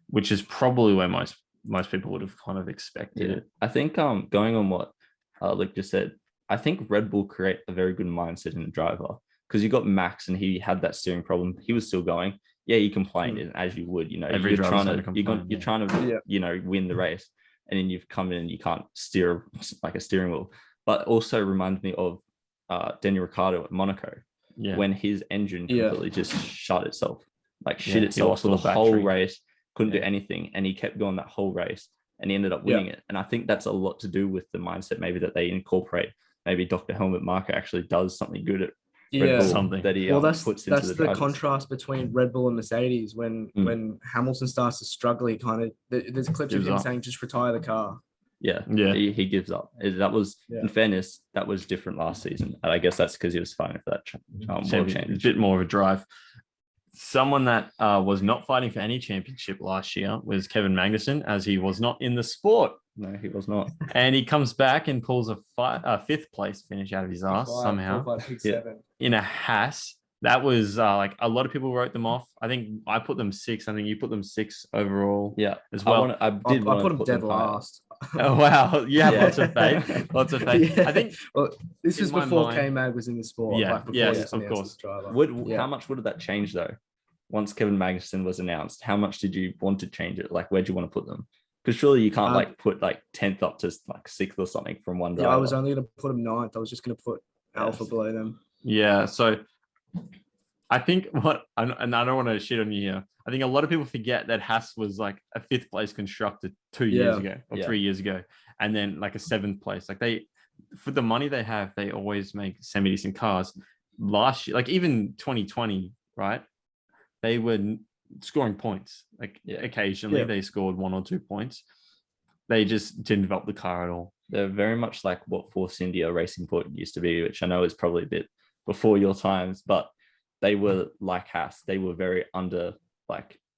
which is probably where most people would have kind of expected it. I think going on what Luke just said, I think Red Bull create a very good mindset in the driver, because you got Max and he had that steering problem. He was still going. Yeah, he complained, as you would. Every you're trying to win the race, and then you've come in and you can't steer like a steering wheel. But also reminds me of Daniel Ricciardo at Monaco, when his engine completely just shut itself, like shit itself for the whole race, couldn't do anything, and he kept going that whole race, and he ended up winning it. And I think that's a lot to do with the mindset maybe that they incorporate. Maybe Dr. Helmut Marko actually does something good at Red Bull, something that he puts into the drivers. Contrast between Red Bull and Mercedes. When Hamilton starts to struggle, he kind of there's clips of him saying just retire the car. He gives up. That was, in fairness, that was different last season. And I guess that's because he was fighting for that world change. A bit more of a drive. Someone that was not fighting for any championship last year was Kevin Magnussen, as he was not in the sport. No, he was not. And he comes back and pulls a fifth place finish out of his ass somehow in a Haas. That was like a lot of people wrote them off. I think I put them 6. I think you put them 6 overall. As well. I put them dead last. Oh wow! You have lots of faith. Lots of faith. I think. Well, this was before K-Mag was in the sport. Yes, of course. How much would that change though? Once Kevin Magnussen was announced, how much did you want to change it? Like, where'd you want to put them? Because surely you can't put 10th up to 6th or something from one driver. Yeah, I was only going to put them 9th. I was just going to put Alpha below them. Yeah, so I think and I don't want to shit on you here. I think a lot of people forget that Haas was like a 5th place constructor 2 years ago or 3 years ago, and then like a 7th place. Like they, for the money they have, they always make semi-decent cars. Last year, like even 2020, right? They were scoring points. Like occasionally they scored 1 or 2 points. They just didn't develop the car at all. They're very much like what Force India Racing Point used to be, which I know is probably a bit before your times, but they were like Haas. They were very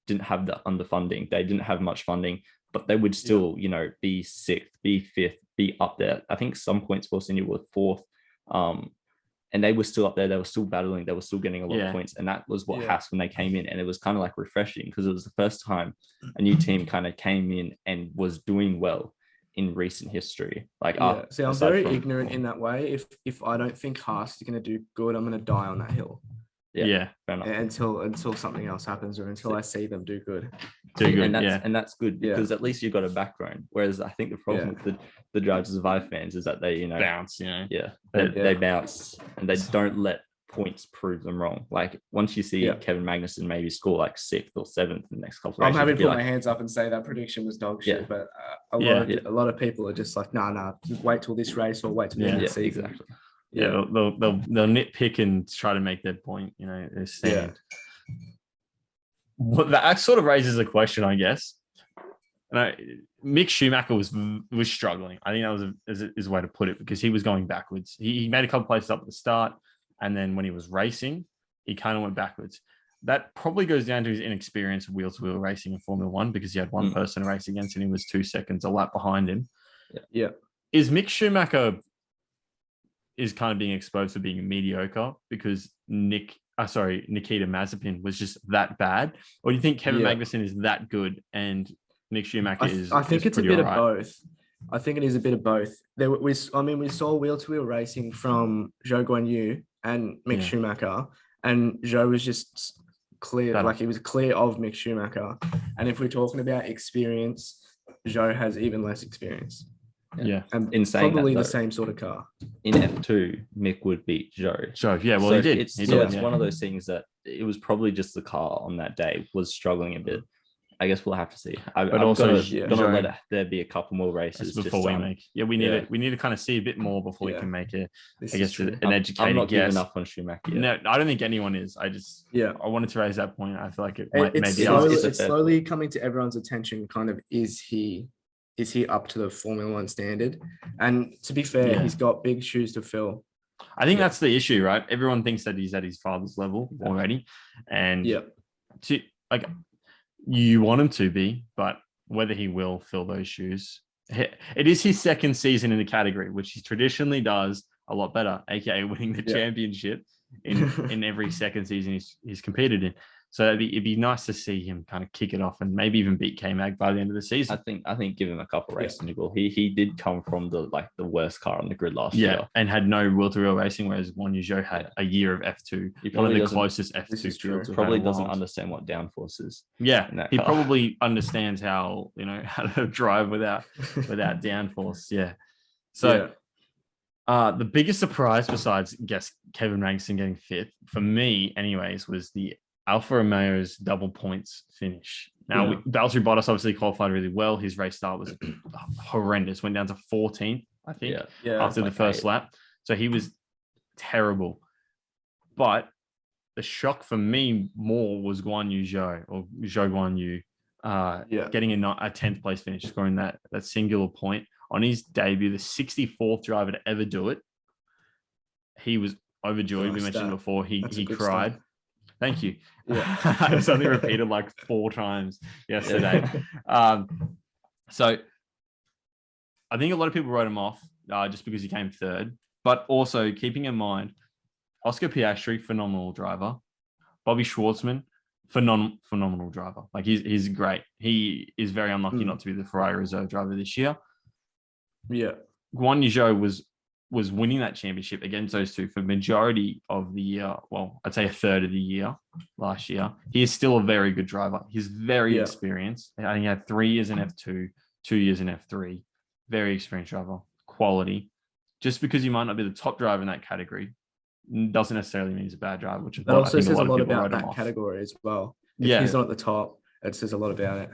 didn't have the underfunding. They didn't have much funding, but they would still, be 6th, be 5th, be up there. I think some points Force India were 4th. And they were still up there. They were still battling. They were still getting a lot of points. And that was what Haas when they came in. And it was kind of like refreshing because it was the first time a new team kind of came in and was doing well in recent history. See, I'm very ignorant in that way. If I don't think Haas is going to do good, I'm going to die on that hill. Yeah. Until something else happens or until I see them do good. And that's good because at least you've got a background. Whereas I think the problem with the Drive to Survive fans is that they, bounce, they bounce and they don't let points prove them wrong. Like once you see Kevin Magnussen maybe score like 6th or 7th in the next couple of races, I'm happy to put my hands up and say that prediction was dog shit, but a lot of people are just like, nah, just wait till this race or wait till the end of the season. Exactly. They'll nitpick and try to make their point. They're stand. Well, that sort of raises a question, I guess. Mick Schumacher was struggling. I think that was his way to put it because he was going backwards. He made a couple places up at the start, and then when he was racing, he kind of went backwards. that probably goes down to his inexperience of wheel-to-wheel racing in Formula One because he had one person to race against and he was 2 seconds a lap behind him. Yeah. Is Mick Schumacher is kind of being exposed for being mediocre because Nikita Mazepin was just that bad? Or do you think Kevin Magnussen is that good and Mick Schumacher I think it's a bit of both. I think it is a bit of both. We saw wheel-to-wheel racing from Zhou Guanyu and Mick Schumacher, and Zhou was just clear, like he was clear of Mick Schumacher. And if we're talking about experience, Zhou has even less experience. Yeah. And in saying probably that, the same sort of car. In F2, Mick would beat Zhou. Yeah, well, so he did. It's one of those things that it was probably just the car on that day was struggling a bit. I guess we'll have to see. I'm gonna let there be a couple more races before we make. Yeah, we need to kind of see a bit more before we can make an educated guess. I'm not giving up on Schumacher yet. No, I don't think anyone is. I wanted to raise that point. I feel like it's slowly coming to everyone's attention. Kind of, is he up to the Formula One standard? And to be fair, he's got big shoes to fill. I think that's the issue, right? Everyone thinks that he's at his father's level already, and you want him to be, but whether he will fill those shoes, it is his second season in the category, which he traditionally does a lot better, aka winning the championship in every second season he's competed in. So it'd be nice to see him kind of kick it off and maybe even beat K-Mag by the end of the season. I think give him a couple races in the goal. He did come from the worst car on the grid last year. And had no wheel-to-wheel racing, whereas Guan Yu Zhou had a year of F2, one of the closest F2 fields. Probably doesn't understand what downforce is. Yeah, he probably understands how to drive without downforce. Yeah. So the biggest surprise besides Kevin Magnussen getting fifth for me, anyways, was the Alfa Romeo's double points finish. Now, Valtteri Bottas obviously qualified really well. His race start was horrendous. Went down to 14th, I think, after the first lap. So he was terrible. But the shock for me more was Guan Yu Zhou, or Zhou Guan Yu, getting a 10th place finish, scoring that singular point on his debut, the 64th driver to ever do it. He was overjoyed. We mentioned before, he cried. Start. Thank you. Yeah. It was only repeated like 4 times yesterday. So I think a lot of people wrote him off just because he came third, but also keeping in mind, Oscar Piastri, phenomenal driver. Bobby Schwartzman, phenomenal driver. Like he's great. He is very unlucky not to be the Ferrari reserve driver this year. Yeah. Guan Yu Zhou was winning that championship against those two for majority of the year. Well, I'd say a third of the year last year. He is still a very good driver. He's very experienced. I think he had 3 years in F2, 2 years in F3. Very experienced driver, quality. Just because you might not be the top driver in that category doesn't necessarily mean he's a bad driver, which is also says a lot about that category as well. If he's not at the top, it says a lot about it.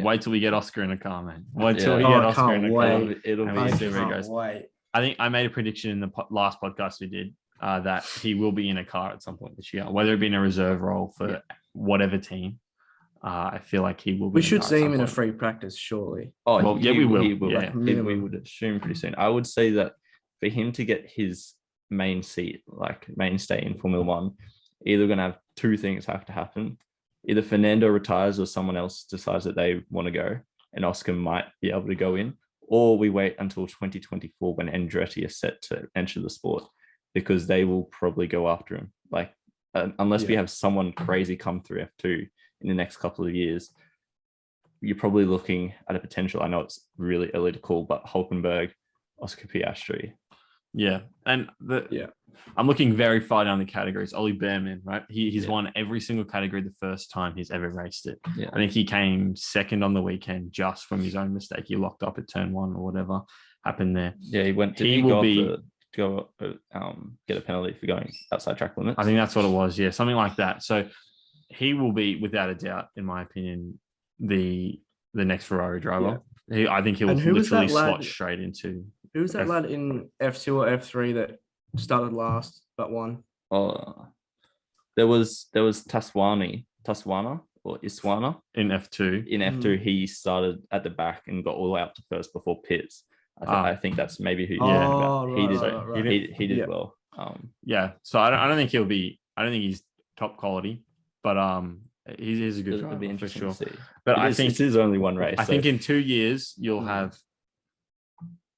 Wait till we get Oscar in a car, man. Wait till we get Oscar in a car. It'll be super great. I think I made a prediction in the last podcast we did that he will be in a car at some point this year, whether it be in a reserve role for whatever team. I feel like he will be. We should see him in a free practice, surely. Oh, well, we will. He will. Yeah. We would assume pretty soon. I would say that for him to get his mainstay in Formula One, either going to have 2 things have to happen. Either Fernando retires or someone else decides that they want to go, and Oscar might be able to go in. Or we wait until 2024 when Andretti is set to enter the sport, because they will probably go after him. Like, unless we have someone crazy come through F2 in the next couple of years, you're probably looking at a potential. I know it's really early to call, but Hulkenberg, Oscar Piastri. Yeah. And I'm looking very far down the categories. Ollie Behrman, right? He's won every single category the first time he's ever raced it. Yeah. I think he came second on the weekend just from his own mistake. He locked up at turn 1 or whatever happened there. Yeah, he went. Get a penalty for going outside track limits? I think that's what it was. Yeah, something like that. So he will be, without a doubt, in my opinion, the next Ferrari driver. Yeah. I think he'll literally slot straight into. Who was that lad in F2 or F3 that started last but won? There was Taswana or Iswana in F2. In F2, he started at the back and got all the way up to first before pits. I think that's maybe who. He did well. So I don't think he'll be. I don't think he's top quality. but he's a good It'll be driver for interesting sure. to see. But I It think is only one race. I so- think in 2 years you'll have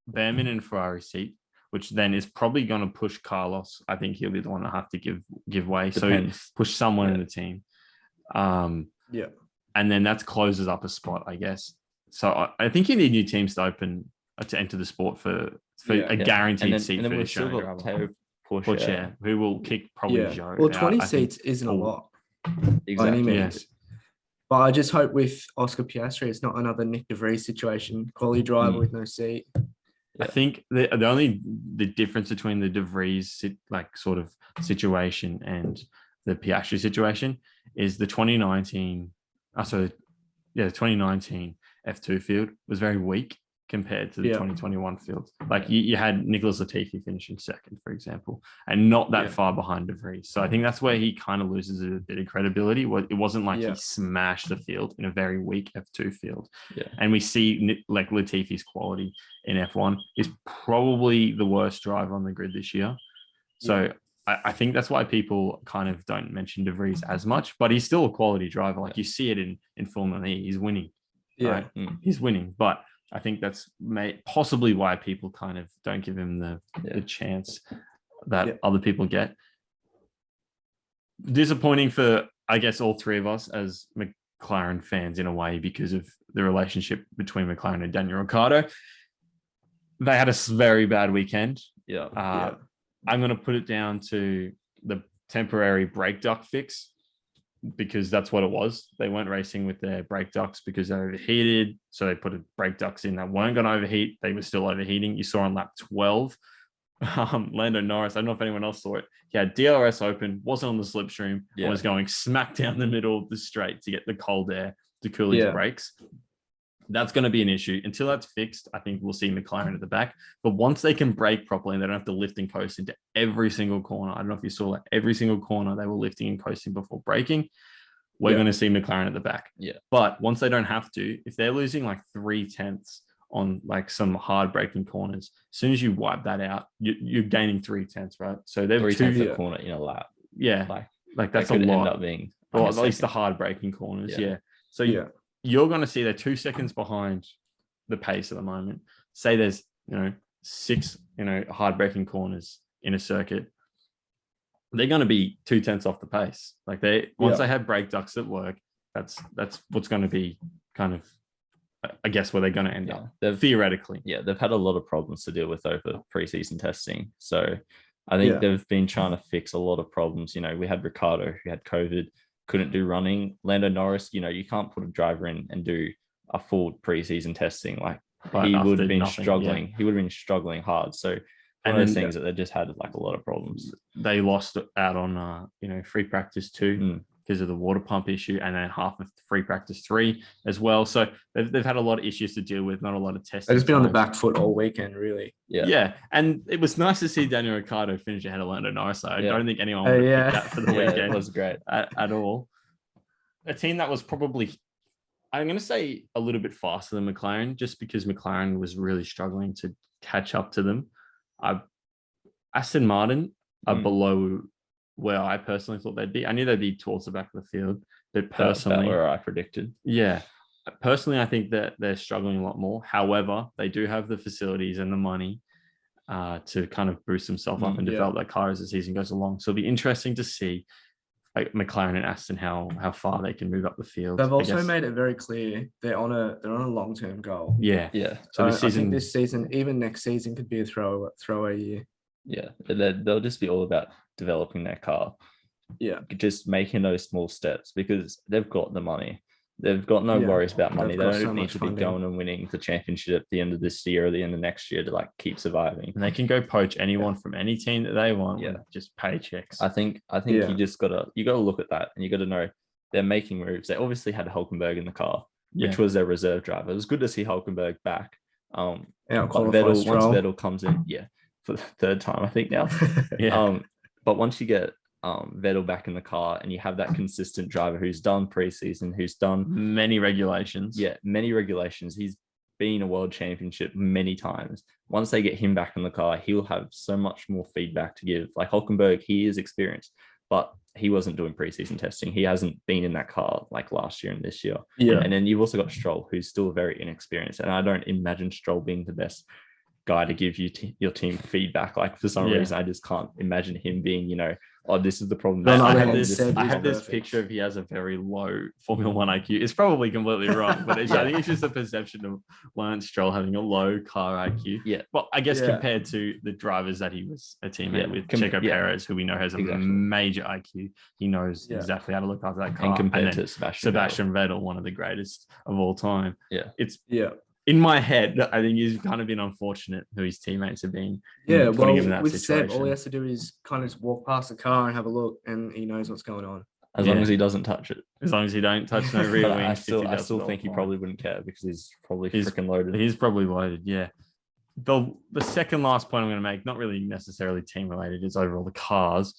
Behrman in Ferrari seat, which then is probably going to push Carlos. I think he'll be the one to have to give way. Depends. So push someone in the team. Yeah. And then that closes up a spot, I guess. So I think you need new teams to enter the sport for a guaranteed seat and then for the we've still Australian got driver. Teo Pourchaire, who will kick probably Joe. Well, out, 20 I think. seats isn't a lot by Exactly. any means. Yes. But I just hope with Oscar Piastri, it's not another Nick De Vries situation. Quality driver with no seat. I think the difference between the De Vries sort of situation and the Piastri situation is the 2019 F2 field was very weak compared to the 2021 field. Like you had Nicholas Latifi finishing second, for example, and not that far behind De Vries. So I think that's where he kind of loses a bit of credibility. It wasn't like he smashed the field in a very weak F2 field. Yeah. And we see like Latifi's quality in F1 is probably the worst driver on the grid this year. So I think that's why people kind of don't mention De Vries as much, but he's still a quality driver. Like you see it in Formula E, he's winning. Yeah. Right? He's winning, but I think that's possibly why people kind of don't give him the chance that other people get. Disappointing for, I guess, all three of us as McLaren fans in a way because of the relationship between McLaren and Daniel Ricciardo. They had a very bad weekend. I'm going to put it down to the temporary brake duct fix because that's what it was. They weren't racing with their brake ducts because they overheated. So they put brake ducts in that weren't going to overheat. They were still overheating. You saw on lap 12, Lando Norris, I don't know if anyone else saw it. He had DRS open, wasn't on the slipstream, and was going smack down the middle of the straight to get the cold air to cool his brakes. That's going to be an issue. Until that's fixed, I think we'll see McLaren at the back. But once they can brake properly and they don't have to lift and coast into every single corner, I don't know if you saw that, every single corner they were lifting and coasting before braking, we're going to see McLaren at the back. Yeah. But once they don't have to, if they're losing like 3/10 on like some hard braking corners, as soon as you wipe that out, you're gaining 3/10, right? So they're 3/10 a corner in a lap. Yeah. Like that's that a lot. End up being or at least the hard braking corners. Yeah. So you're going to see they're 2 seconds behind the pace at the moment. Say there's, 6, hard braking corners in a circuit. They're going to be 2/10 off the pace. Like once they have brake ducts that work, that's what's going to be kind of, I guess, where they're going to end up theoretically. Yeah. They've had a lot of problems to deal with over preseason testing. So I think they've been trying to fix a lot of problems. We had Ricciardo who had COVID, couldn't do running. Lando Norris, you can't put a driver in and do a full preseason testing. Like he would have been struggling. Yeah. He would have been struggling hard. So one of those things that they just had like a lot of problems. They lost out on free practice 2 because of the water pump issue, and then half of free practice 3 as well. So they've had a lot of issues to deal with, not a lot of testing. They've just been on the back foot all weekend, really. Yeah. And it was nice to see Daniel Ricciardo finish ahead of Lando Norris. I don't think anyone would have picked that for the weekend. It was great at all. A team that was probably, I'm going to say, a little bit faster than McLaren, just because McLaren was really struggling to catch up to them. Aston Martin are below where I personally thought they'd be. I knew they'd be towards the back of the field, but personally, where I predicted. Yeah. Personally, I think that they're struggling a lot more. However, they do have the facilities and the money to kind of boost themselves up and develop their car as the season goes along. So it'll be interesting to see like McLaren and Aston how far they can move up the field. They've also made it very clear they're on a long-term goal. Yeah. So I think this season, even next season, could be a throwaway year. Yeah, they'll just be all about developing their car. Yeah, just making those small steps because they've got the money. They've got no worries about money. They don't need to be going and winning the championship at the end of this year or the end of next year to like keep surviving. And they can go poach anyone from any team that they want. Yeah, just paychecks. I think you just gotta look at that and you gotta know they're making moves. They obviously had Hulkenberg in the car, which was their reserve driver. It was good to see Hulkenberg back. Once Vettel comes in, for the third time I think now. But once you get Vettel back in the car and you have that consistent driver who's done preseason, who's done many regulations. He's been a world championship many times. Once they get him back in the car, he'll have so much more feedback to give. Like Hulkenberg, he is experienced, but he wasn't doing preseason testing. He hasn't been in that car like last year and this year. Yeah. And then you've also got Stroll, who's still very inexperienced. And I don't imagine Stroll being the best guy to give you your team feedback. Like for some reason, I just can't imagine him being, you know, oh, this is the problem. I have this picture of he has a very low Formula One IQ. It's probably completely wrong, but I think it's just a perception of Lance Stroll having a low car IQ. Yeah. Well, I guess compared to the drivers that he was a teammate with, Checo Perez, who we know has a major IQ. He knows exactly how to look after that car. And compared to Sebastian Vettel, one of the greatest of all time. Yeah. It's in my head, I think he's kind of been unfortunate who his teammates have been. Yeah, well, him in that with situation. Seb, all he has to do is kind of just walk past the car and have a look, and he knows what's going on. As long as he doesn't touch it. As long as he don't touch no rear wing. I still think he probably wouldn't care because he's probably freaking loaded. He's probably loaded, yeah. The second last point I'm going to make, not really necessarily team related, is overall the cars.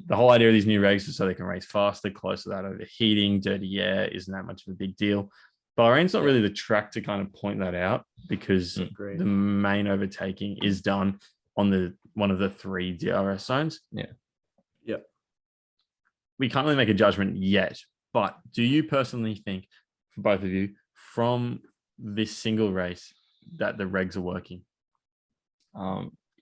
The whole idea of these new regs is so they can race faster, close to that overheating, dirty air isn't that much of a big deal. Bahrain's not really the track to kind of point that out because the main overtaking is done on one of the 3 DRS zones. Yeah. We can't really make a judgment yet, but do you personally think, for both of you, from this single race, that the regs are working?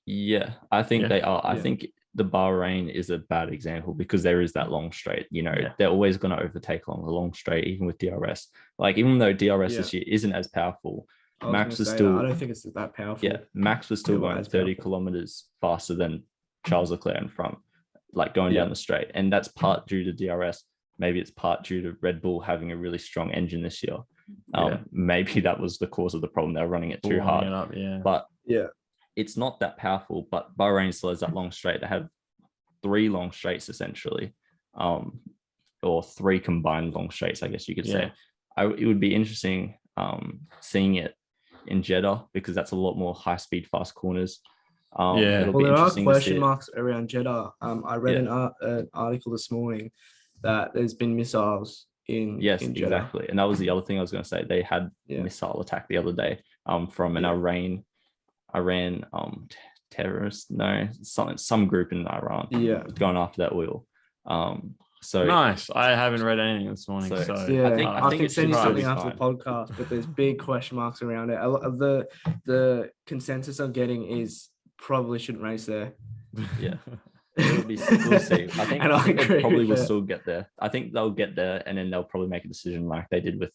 Yeah, I think they are. I think the Bahrain is a bad example because there is that long straight. You know, they're always going to overtake along the long straight, even with DRS. Like, even though DRS this year isn't as powerful, Max was still. I don't think it's that powerful. Yeah, Max was still going 30 kilometers faster than Charles Leclerc in front, like going down the straight, and that's part due to DRS. Maybe it's part due to Red Bull having a really strong engine this year. Maybe that was the cause of the problem. They're running it too hard. But it's not that powerful. But Bahrain still has that long straight. They have 3 long straights essentially, or 3 combined long straights, I guess you could say. It would be interesting seeing it in Jeddah because that's a lot more high speed, fast corners. Well, there are question marks around Jeddah. I read an article this morning that there's been missiles in Jeddah. Exactly. And that was the other thing I was going to say. They had missile attack the other day from an Iran terrorist, some group in Iran going after that oil. So nice. I haven't read anything this morning. So I think can send you something after the podcast, but there's big question marks around it. The consensus I'm getting is probably shouldn't race there. Yeah. We'll see. I think they probably will still get there. I think they'll get there and then they'll probably make a decision like they did with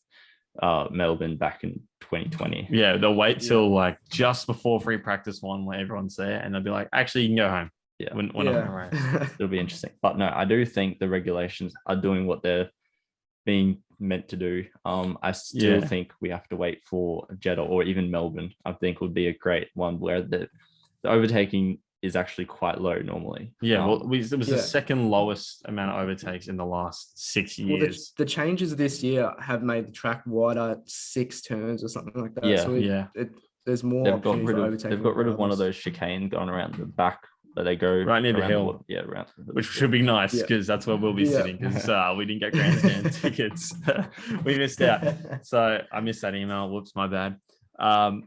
Melbourne back in 2020. Yeah, they'll wait till like just before free practice 1 where everyone's there and they'll be like, actually, you can go home. Yeah, we're not going to race. It'll be interesting. But no, I do think the regulations are doing what they're being meant to do. I still think we have to wait for Jeddah or even Melbourne. I think would be a great one where the overtaking is actually quite low normally. Yeah, it was the second lowest amount of overtakes in the last 6 years. Well, the changes this year have made the track wider, 6 turns or something like that. Yeah, so there's more. They've got rid of one of those chicane going around the back that they go right near the hill. Which should be nice because that's where we'll be sitting because we didn't get grandstand tickets. We missed out. So I missed that email. Whoops, my bad. I'll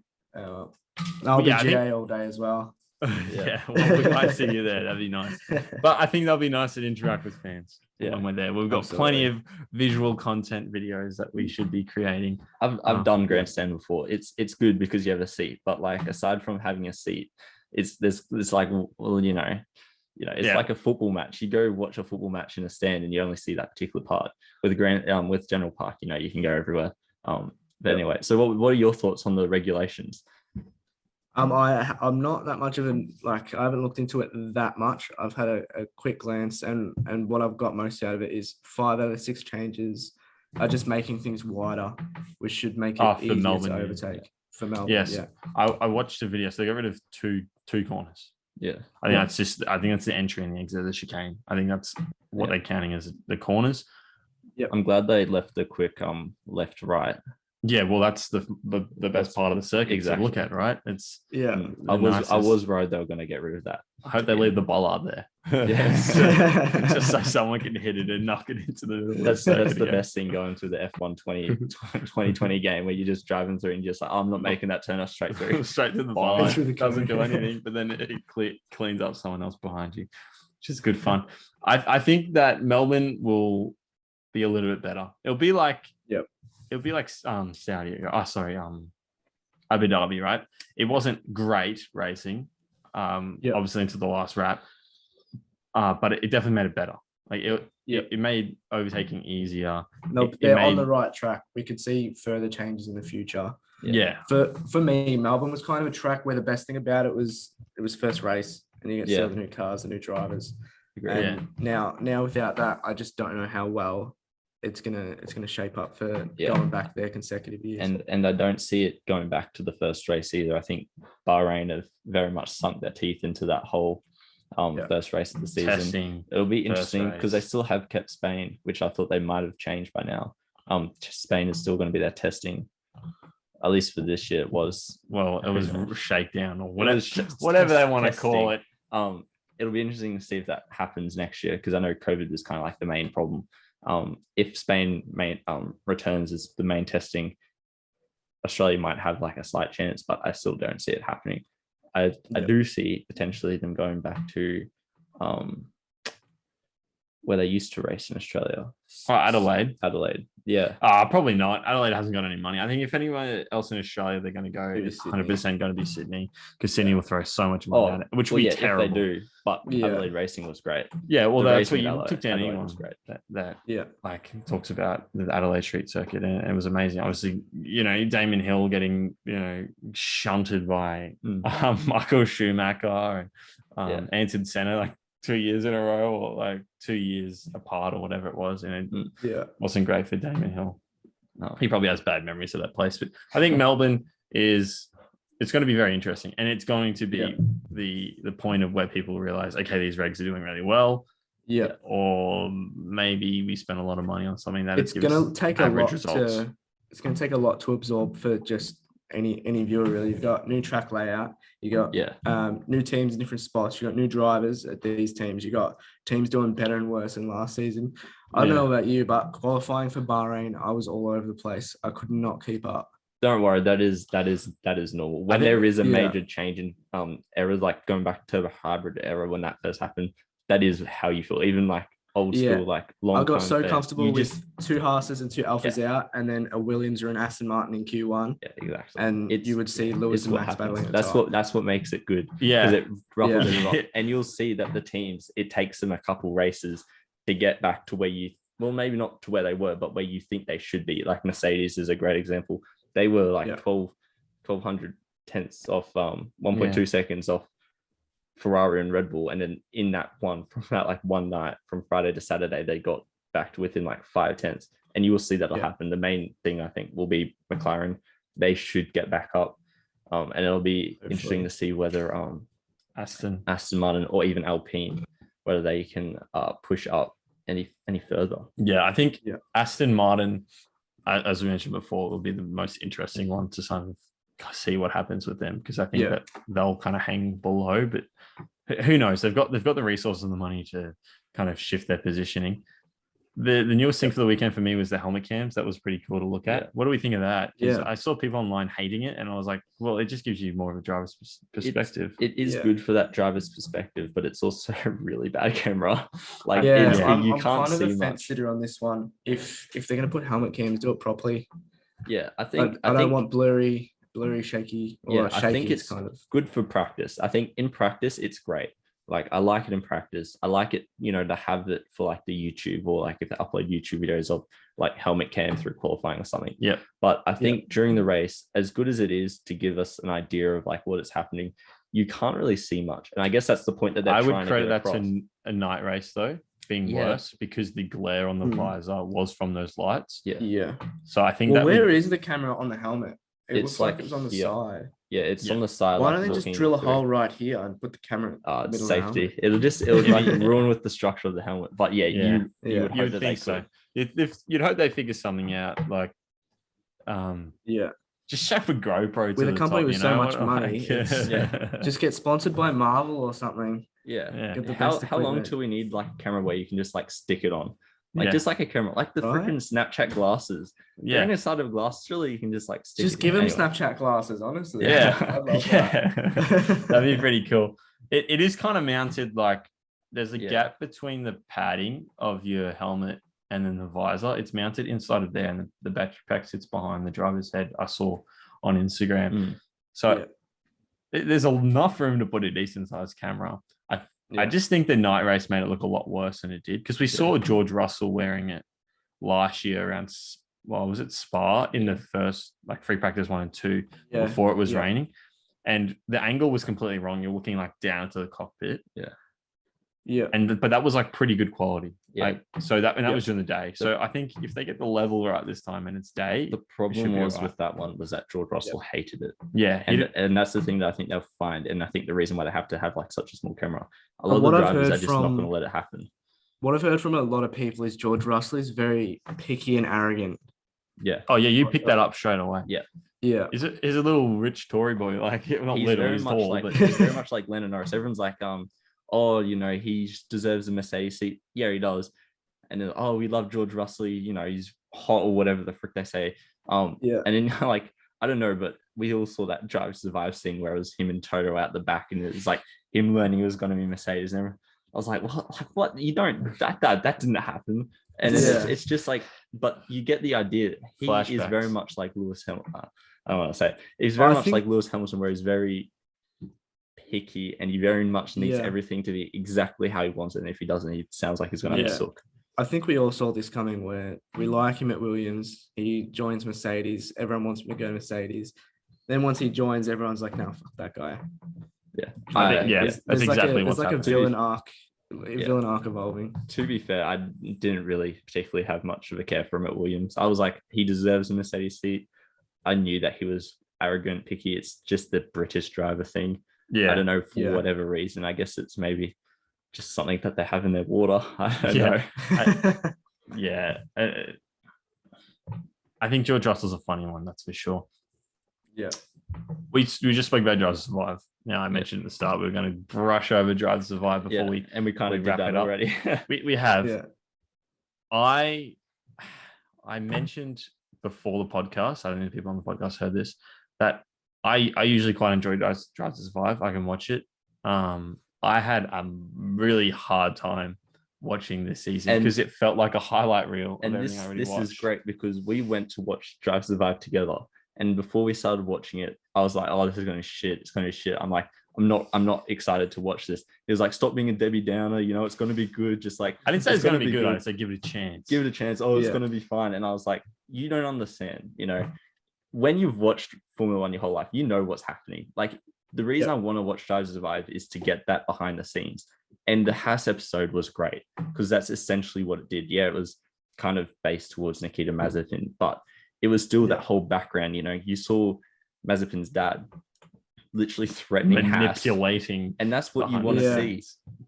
be GA all day as well. Well, we might see you there. That'd be nice. But I think that'll be nice to interact with fans when we're there. We've got plenty of visual content videos that we should be creating. I've done grandstand before. It's good because you have a seat, but like aside from having a seat, it's like, well, it's like a football match. You go watch a football match in a stand and you only see that particular part. With General Park, you can go everywhere. But anyway, so what are your thoughts on the regulations? I'm not that much of I haven't looked into it that much. I've had a quick glance and what I've got most out of it is 5 out of 6 changes are just making things wider, which should make it easier to overtake for Melbourne. Yes. I watched the video. So they got rid of two corners. Yeah. I think that's the entry and the exit of the chicane. I think that's what they're counting as the corners. Yeah. I'm glad they left the quick left right. Yeah, well, that's the best part of the circuit to look at, right? It's I was worried they were going to get rid of that. I hope they leave the bollard there. Just so someone can hit it and knock it into the middle. That's the best thing going through the F1 2020 game where you're just driving through and you're just like, I'm not making that turn off straight through. Straight to the bollard. Doesn't do anything, but then it cleans up someone else behind you. which is good fun. I think that Melbourne will be a little bit better. It'll be like Saudi. Abu Dhabi, right? It wasn't great racing, obviously into the last lap, but it definitely made it better. Like it made overtaking easier. No, they're on the right track. We could see further changes in the future. Yeah. For me, Melbourne was kind of a track where the best thing about it was first race, and you get to see all the new cars, the new drivers. And now without that, I just don't know how well it's gonna shape up for going back there consecutive years. And I don't see it going back to the first race either. I think Bahrain have very much sunk their teeth into that whole first race of the season. Testing It'll be interesting because they still have kept Spain, which I thought they might have changed by now. Spain is still going to be their testing, at least for this year. It was shakedown or whatever they want to call it. It'll be interesting to see if that happens next year, because I know COVID was kind of like the main problem. If Spain returns as the main testing, Australia might have like a slight chance, but I still don't see it happening. I do see potentially them going back to where they used to race in Australia. Adelaide. Yeah. Probably not. Adelaide hasn't got any money. I think if anyone else in Australia, they're going to go, it's 100% going to be Sydney, because Sydney will throw so much money at it, which will be terrible. If they do, but Adelaide racing was great. Yeah, well, that's what you took down. Adelaide anyone was great. that like talks about the Adelaide Street Circuit, and it was amazing. Obviously, Damon Hill getting shunted by Michael Schumacher and Ayrton Senna like 2 years in a row, or like 2 years apart, or whatever it was, and it wasn't great for Damon Hill. No, he probably has bad memories of that place, but I think Melbourne it's going to be very interesting, and it's going to be the point of where people realize, okay, these regs are doing really well, or maybe we spent a lot of money on something that it's going to take a lot results. It's going to take a lot to absorb for just any viewer, really. You've got new track layout, you got new teams in different spots, you got new drivers at these teams, you got teams doing better and worse than last season. I don't know about you, but qualifying for Bahrain, I was all over the place. I could not keep up. Don't worry, that is normal. When there is a major change in eras, like going back to the hybrid era when that first happened, that is how you feel. Even like old school, like long. I got so comfortable with two Haas's and two Alphas out, and then a Williams or an Aston Martin in Q1. Yeah, exactly. And you would see Lewis and Max battling. That's what makes it good. Yeah, because it ruffles it, and you'll see that the teams, it takes them a couple races to get back to where maybe not to where they were, but where you think they should be. Like Mercedes is a great example. They were like 1,200 tenths off, 1.2 seconds off Ferrari and Redbull, and then in that one, from that like one night from Friday to Saturday, they got back to within like 5 tenths, and you will see that'll happen. The main thing I think will be McLaren. They should get back up, and it'll be interesting to see whether Aston Martin or even Alpine, whether they can push up any further. Yeah, I think Aston Martin, as we mentioned before, will be the most interesting one to sort of see what happens with them, because I think that they'll kind of hang below, but who knows? They've got the resources and the money to kind of shift their positioning. The newest thing for the weekend for me was the helmet cams. That was pretty cool to look at. What do we think of that? I saw people online hating it, and I was like, well, it just gives you more of a driver's perspective. It is good for that driver's perspective, but it's also a really bad camera. Like I'm you can't kind of see a fence much. sitter on this one. If they're going to put helmet cams, do it properly. Yeah, I think I don't want blurry, shaky. Or I think it's kind of good for practice. I think in practice it's great. Like I like it in practice. I like it, to have it for like the YouTube, or like if they upload YouTube videos of like helmet cam through qualifying or something. Yeah. But I think during the race, as good as it is to give us an idea of like what is happening, you can't really see much. And I guess that's the point that I would credit that to a night race though being worse, because the glare on the visor was from those lights. Yeah. So I think where is the camera on the helmet? It looks like it was on the side. Yeah, it's on the side. Why don't they just drill a hole right here and put the camera? Safety. It'll like ruin with the structure of the helmet. But you would hope that they so. You'd hope they figure something out, like just shove a GoPro with a company with so much money. Like, just get sponsored by Marvel or something. How long till we need like a camera where you can just like stick it on? Like just like a camera, like the freaking Snapchat glasses. They're inside of glass. Surely you can just like stick. Just give them Snapchat glasses, honestly. Yeah, that'd be pretty cool. It is kind of mounted like there's a Yeah. gap between the padding of your helmet and then the visor. It's mounted inside of there, and the battery pack sits behind the driver's head. I saw on Instagram. So there's enough room to put a decent sized camera. I just think the night race made it look a lot worse than it did, because we saw George Russell wearing it last year around, was it Spa in the first like free practice 1 and 2 before it was raining, and the angle was completely wrong. You're looking like down to the cockpit. But that was like pretty good quality. Like, so that was during the day. So I think if they get the level right this time and it's day, the problem was with that one was that George Russell hated it. And that's the thing that I think they'll find, and I think the reason why they have to have like such a small camera. A lot of the drivers are just not going to let it happen. What I've heard from a lot of people is George Russell is very picky and arrogant. Oh yeah, you picked that up straight away. Yeah. He's a little rich Tory boy. Like, not he's little, very he's much tall, like but he's very much like Lennon Norris. Everyone's like, oh, you know, he deserves a Mercedes seat. Yeah, he does. And then, oh, we love George Russell. You know, he's hot or whatever the frick they say. And then like, I don't know, but we all saw that Drive to Survive scene where it was him and Toto out the back, and it was like him learning it was going to be Mercedes. And I was like, what? You don't that didn't happen. And it's just like, but you get the idea. He is very much like Lewis Hamilton. I don't want to say it. He's very much like Lewis Hamilton, where he's very picky and he very much needs everything to be exactly how he wants it. And if he doesn't, he sounds like he's going to suck. I think we all saw this coming, where we like him at Williams. He joins Mercedes. Everyone wants him to go to Mercedes. Then once he joins, everyone's like, no, fuck that guy. That's exactly what's happening. There's like a villain arc evolving. To be fair, I didn't really particularly have much of a care for him at Williams. I was like, he deserves a Mercedes seat. I knew that he was arrogant, picky. It's just the British driver thing. I don't know, for whatever reason. I guess it's maybe just something that they have in their water. I don't know. I think George Russell's a funny one, that's for sure. We just spoke about Drive to Survive. Now, I mentioned at the start we were going to brush over Drive to Survive before we kind of wrap did that it up already. we have. I mentioned before the podcast, I don't know if people on the podcast heard this, that I usually quite enjoy Drive to Survive. I can watch it. I had a really hard time watching this season because it felt like a highlight reel. And this is great because we went to watch Drive to Survive together. And before we started watching it, I was like, oh, this is going to shit. It's going to shit. I'm like, I'm not excited to watch this. It was like, stop being a Debbie Downer. You know, it's going to be good. Just like, I didn't say it's going to be good. I said, give it a chance. Give it a chance. Oh, it's going to be fine. And I was like, you don't understand. You know, when you've watched Formula One your whole life, you know what's happening. Like, the reason I want to watch Drive to Survive is to get that behind the scenes. And the Haas episode was great because that's essentially what it did. Yeah, it was kind of based towards Nikita Mazepin, but it was still that whole background. You know, you saw Mazepin's dad literally threatening manipulating, and that's what you want to see.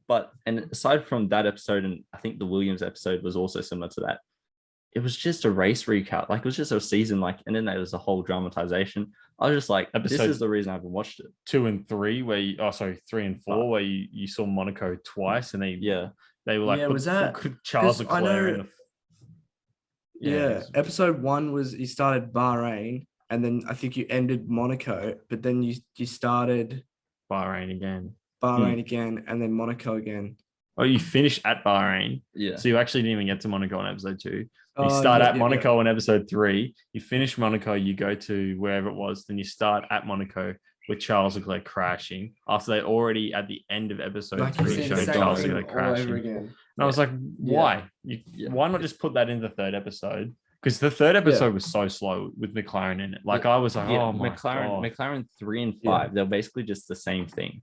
But and aside from that episode, and I think the Williams episode was also similar to that, it was just a race recap. Like, it was just a season, like, and then there was a whole dramatization. I was just like, this is the reason I haven't watched it. 2 and 3, where 3 and 4, where you saw Monaco twice, and they were like, was that Charles Leclerc in the episode 1 was you started Bahrain, and then I think you ended Monaco, but then you started Bahrain again, and then Monaco again. Oh, you finished at Bahrain. So you actually didn't even get to Monaco on episode 2. You start at Monaco on episode 3. You finish Monaco, you go to wherever it was. Then you start at Monaco with Charles Leclerc crashing after they already at the end of episode 3 showed Charles Leclerc crashing. And I was like, why? Why not just put that in the 3rd episode? Because the 3rd episode was so slow with McLaren in it. Like, I was like, oh my God. McLaren 3 and 5, they're basically just the same thing.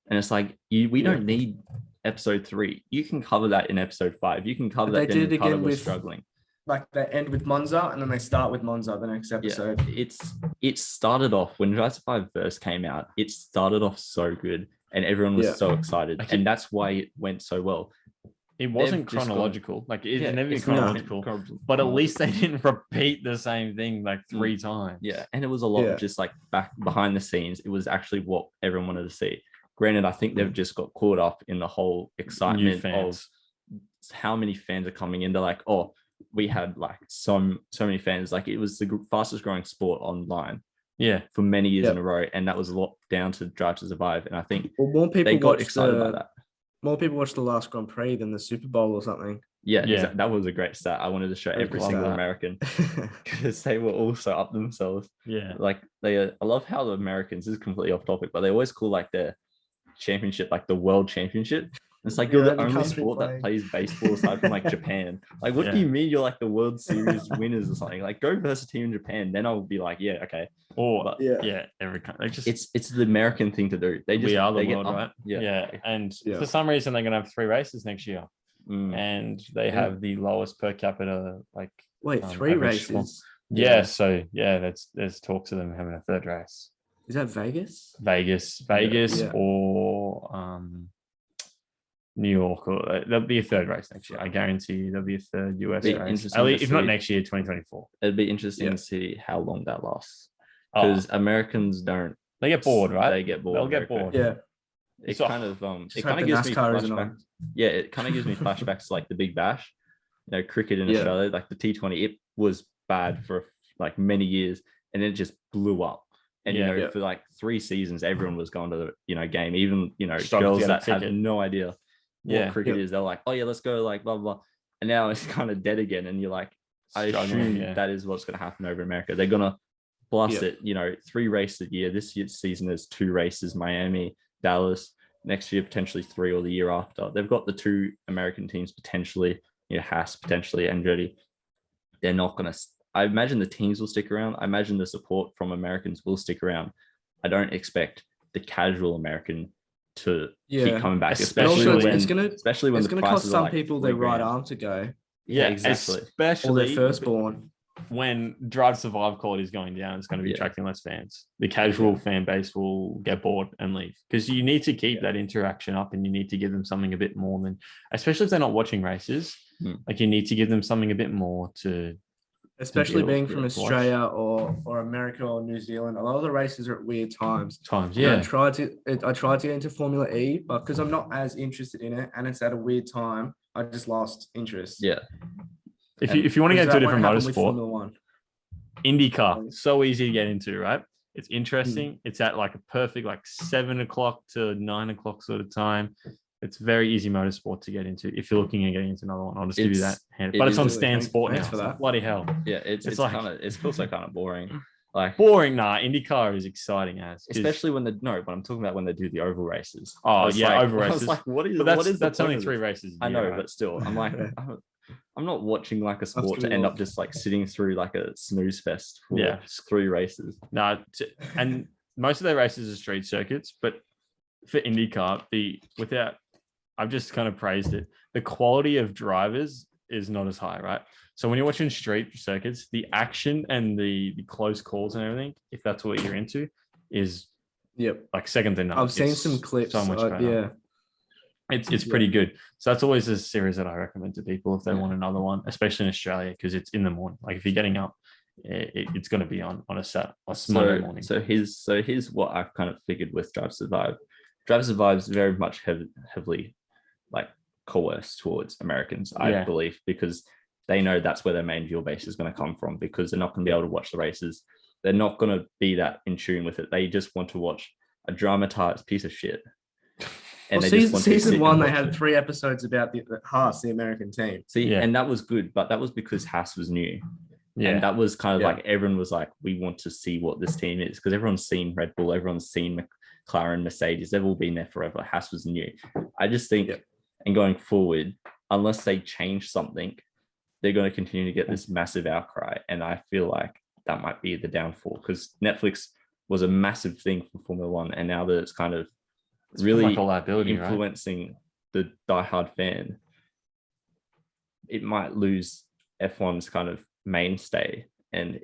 And it's like, we don't need episode 3. You can cover that in episode 5. You can cover that then Ricardo was struggling. Like, they end with Monza and then they start with Monza the next episode. It started off when Drive to Survive first came out. It started off so good and everyone was so excited, and that's why it went so well. It wasn't chronological. It never been chronological, but at least they didn't repeat the same thing like 3 times. Yeah, and it was a lot of just like back behind the scenes. It was actually what everyone wanted to see. Granted, I think they've just got caught up in the whole excitement of how many fans are coming in. They're like, oh, we had like so many fans. Like, it was the fastest growing sport online. For many years in a row, and that was a lot down to Drive to Survive. And I think more people they got excited by that. more people watched the last Grand Prix than the Super Bowl or something. Yeah. That was a great stat. I wanted to show every Love single that. American because they were all so up themselves. Yeah. Like I love how the Americans, this is completely off topic, but they always call like their championship like the world championship. It's like you're the only country sport that plays baseball aside from like Japan. Like, what do you mean you're like the World Series winners or something? Like, go versus a team in Japan. Then I'll be like, yeah, okay. Or every country. It's the American thing to do. We are the world, up, right? Yeah. And for some reason, they're gonna have 3 races next year, and they have the lowest per capita. Like, wait, 3 races? Yeah. So there's talks of them having a 3rd race. Is that Vegas? Vegas, or New York, or there'll be a 3rd race next year. I guarantee you there'll be a 3rd US race. At least, if not next year, 2024. It'd be interesting to see how long that lasts. Because Americans don't. They get bored, right? They get bored. They'll get bored. Yeah. It kind of gives me flashbacks. Yeah, it kind of gives me flashbacks to like the Big Bash. You know, cricket in Australia, like the T20, it was bad for like many years, and then it just blew up. And for like 3 seasons, everyone was going to the game. Even girls that had no idea what cricket is. They're like, oh yeah, let's go, like blah blah. And now it's kind of dead again. And you're like, I assume that is what's going to happen over America. They're gonna blast it. 3 races a year. This year's season is 2 races: Miami, Dallas. Next year potentially 3, or the year after. They've got the 2 American teams potentially. Haas potentially, Andretti. They're not going to. I imagine the teams will stick around. I imagine the support from Americans will stick around. I don't expect the casual American to keep coming back, especially when it's going to cost some people their right arm to go. Yeah, exactly. Especially or their firstborn. When Drive to Survive quality is going down, it's going to be attracting less fans. The casual fan base will get bored and leave, because you need to keep that interaction up, and you need to give them something a bit more than, especially if they're not watching races. Like, you need to give them something a bit more to. Especially being from Australia or America or New Zealand, a lot of the races are at weird times. I tried to get into Formula E, but because I'm not as interested in it and it's at a weird time, I just lost interest. Yeah. If you want to get into a different motorsport, IndyCar, so easy to get into, right? It's interesting. It's at like a perfect 7 o'clock to 9 o'clock sort of time. It's very easy motorsport to get into if you're looking at getting into another one. I'll just give you that. But it's on Stan Sport now. For that. Bloody hell. Yeah, it's also kind of boring. Like, boring. Nah, IndyCar is exciting especially when but I'm talking about when they do the oval races. Oh yeah, oval races. I was like, what is that's only 3 races. I know, but still, I'm like, I'm not watching like a sport to end up just like sitting through like a snooze fest for 3 races. No, and most of their races are street circuits, but for IndyCar, I've just kind of praised it. The quality of drivers is not as high, right? So when you're watching street circuits, the action and the close calls and everything, if that's what you're into, is like second to none. I've seen some clips. So much better. It's pretty good. So that's always a series that I recommend to people if they want another one, especially in Australia, because it's in the morning. Like, if you're getting up, it's going to be on a Monday morning. So here's what I've kind of figured with Drive to Survive. Drive to Survive is very much heavily like coerced towards Americans, I believe, because they know that's where their main viewer base is going to come from, because they're not going to be able to watch the races. They're not going to be that in tune with it. They just want to watch a dramatized piece of shit. And season 1, they had 3 episodes about the Haas, the American team. And that was good, but that was because Haas was new. Yeah. And that was kind of like, everyone was like, we want to see what this team is, because everyone's seen Red Bull, everyone's seen McLaren, Mercedes, they've all been there forever. Haas was new. I just think, and going forward, unless they change something, they're going to continue to get this massive outcry. And I feel like that might be the downfall, because Netflix was a massive thing for Formula One. And now that it's kind of really like a liability, influencing the diehard fan, it might lose F1's kind of mainstay. And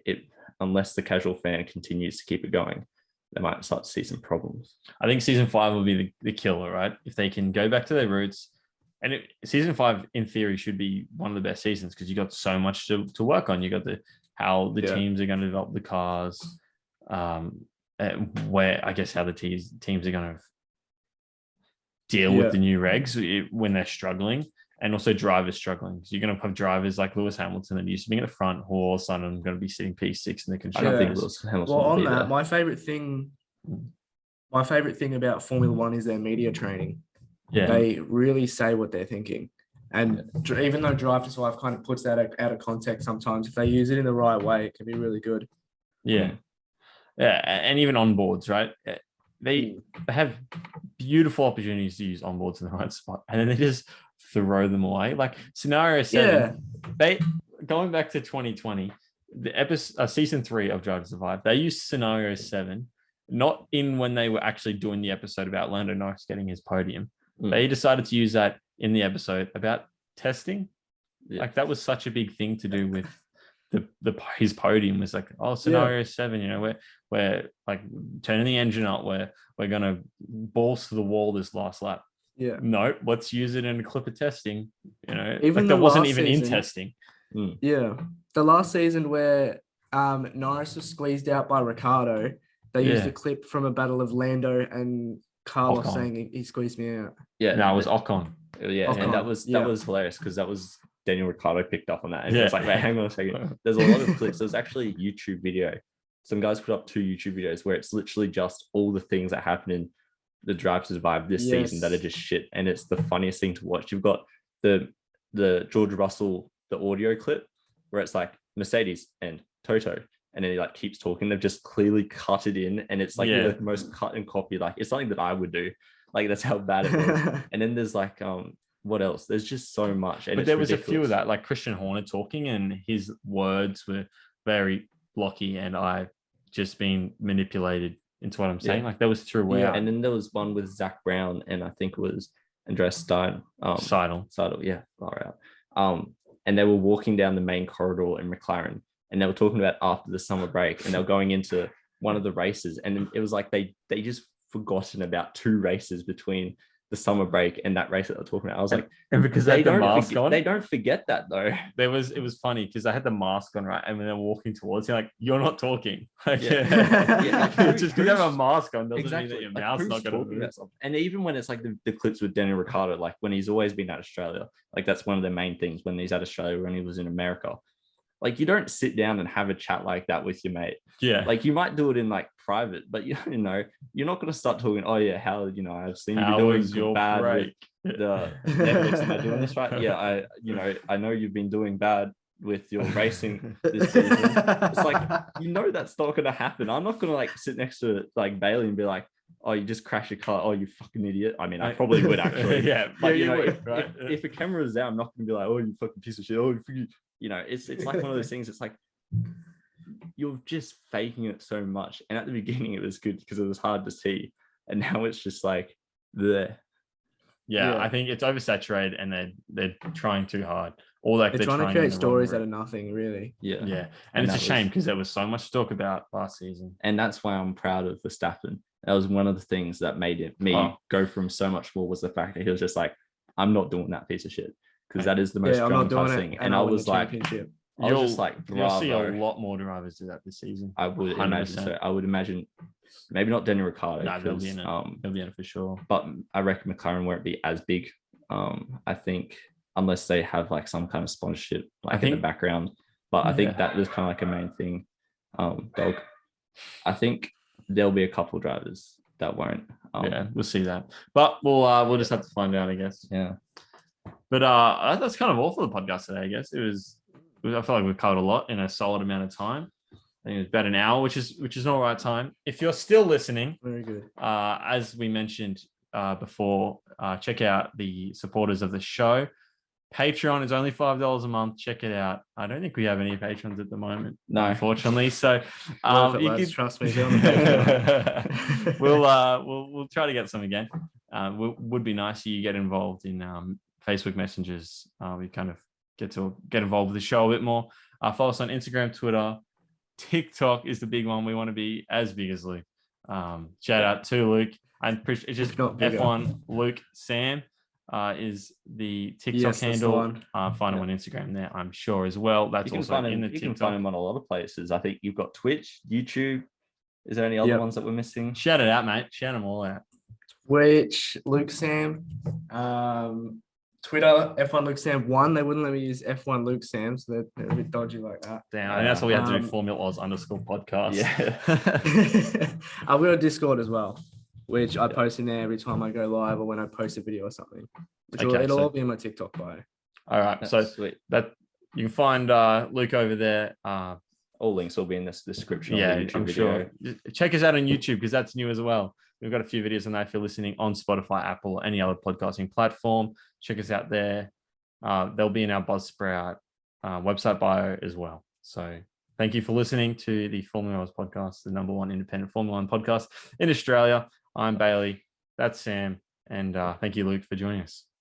unless the casual fan continues to keep it going, they might start to see some problems. I think season 5 will be the killer, right? If they can go back to their roots. And season 5, in theory, should be one of the best seasons, because you got so much to work on. You got how the teams are going to develop the cars, where I guess how the teams are going to deal with the new regs when they're struggling, and also drivers struggling. So you're going to have drivers like Lewis Hamilton that used to be in the front, who all of a sudden are going to be sitting P6 in the constructors. I don't think Lewis Hamilton. Well, on that, my favorite thing about Formula One is their media training. Yeah. They really say what they're thinking. And even though Drive to Survive kind of puts that out of context sometimes, if they use it in the right way, it can be really good. Yeah. Yeah. And even onboards, right? They have beautiful opportunities to use onboards in the right spot. And then they just throw them away. Like scenario 7, going back to 2020, the episode season 3 of Drive to Survive, they used scenario 7, not in when they were actually doing the episode about Lando Norris getting his podium. They decided to use that in the episode about testing. Like that was such a big thing to do with his podium. Was like, scenario 7, we're like turning the engine up, we're gonna balls to the wall this last lap. No, let's use it in a clip of testing. Even like that wasn't even in testing. The last season where Norris was squeezed out by Ricardo, they used a clip from a battle of Lando and Carlos Ocon. saying he squeezed me out. Yeah, No, it was Ocon. Yeah, Ocon. and that was hilarious because that was Daniel Ricciardo picked up on that. And it was like, wait, hang on a second. There's a lot of clips. There's actually a YouTube video. Some guys put up 2 YouTube videos where it's literally just all the things that happen in the Drive to Survive this season that are just shit. And it's the funniest thing to watch. You've got the George Russell, the audio clip where it's like Mercedes and Toto. And then he like keeps talking. They've just clearly cut it in. And it's like the most cut and copy. Like it's something that I would do. Like that's how bad it was. And then there's like, what else? There's just so much. And but there was ridiculous. A few of that, like Christian Horner talking, and his words were very blocky, and I've just been manipulated into what I'm saying. Like that was throughout. Yeah, and then there was one with Zach Brown, and I think it was Andreas Stein. Seidel, yeah, far out. And they were walking down the main corridor in McLaren, and they were talking about after the summer break, and they were going into one of the races, and it was like they just forgotten about 2 races between the summer break and that race that they're talking about. I was like, and because they had the mask on, they don't forget that though. It was funny because I had the mask on, right? And when they're walking towards you, like, you're not talking. Like, Like, just because you have a mask on doesn't mean that your mouth's not going to move. And even when it's like the clips with Daniel Ricciardo, like when he's always been at Australia, like that's one of the main things when he's at Australia, when he was in America. Like you don't sit down and have a chat like that with your mate. Yeah. Like you might do it in like private, but you're not going to start talking, how, I've seen you doing bad break? With the Netflix. Am I doing this right? Yeah. I know you've been doing bad with your racing this season. It's like, that's not going to happen. I'm not going to like sit next to like Bailey and be like, oh, you just crashed your car. Oh, you fucking idiot. I mean, I probably would actually. But you would, right? if a camera is there, I'm not going to be like, oh, you fucking piece of shit. Oh, it's like one of those things. It's like you're just faking it so much. And at the beginning, it was good because it was hard to see, and now it's just like the. Yeah, I think it's oversaturated, and they're trying too hard. Or like they're trying to create stories out of nothing, really. Yeah, and it's a shame because there was so much to talk about last season. And that's why I'm proud of Verstappen. That was one of the things that made me go from so much more, was the fact that he was just like, I'm not doing that piece of shit. Because that is the most dramatized thing. And I was like, you'll see a lot more drivers do that this season. I would 100%. Imagine so. I would imagine maybe not Daniel Ricciardo. No, they'll be in it for sure. But I reckon McLaren won't be as big. I think unless they have like some kind of sponsorship in the background. But I think that was kind of like a main thing. Dog. I think there'll be a couple of drivers that won't. We'll see that. But we'll just have to find out, I guess. Yeah. But that's kind of all for the podcast today, I guess. I feel like we've covered a lot in a solid amount of time. I think it was about an hour, which is an all right time. If you're still listening, very good. As we mentioned before, check out the supporters of the show. Patreon is only $5 a month. Check it out. I don't think we have any patrons at the moment, no, unfortunately. So you can trust me. we'll try to get some again. Would be nice if you get involved in Facebook messengers. We kind of get involved with the show a bit more. Follow us on Instagram, Twitter, TikTok is the big one. We want to be as big as Luke. Shout out to Luke. And it's just F1 Luke Sam is the TikTok handle. Find him on Instagram there, I'm sure, as well. That's also in the TikTok. You can find him on a lot of places. I think you've got Twitch, YouTube. Is there any other ones that we're missing? Shout it out, mate. Shout them all out. Twitch, Luke Sam. Twitter, F1 Luke Sam 1. They wouldn't let me use F1 Luke Sam, so they're a bit dodgy like that. Damn, and that's what we had to do. Formula Oz _podcast. Yeah. We're on Discord as well. which I post in there every time I go live or when I post a video or something. Okay, It'll so- all be in my TikTok bio. All right. That's So sweet. that you can find Luke over there. All links will be in this description. Yeah, of the YouTube I'm video. sure. Check us out on YouTube because that's new as well. We've got a few videos on that if you're listening on Spotify, Apple, or any other podcasting platform. Check us out there. They'll be in our Buzzsprout website bio as well. So thank you for listening to the Formula Oz podcast, the number one independent Formula One podcast in Australia. I'm Bailey. That's Sam. And thank you, Luke, for joining us.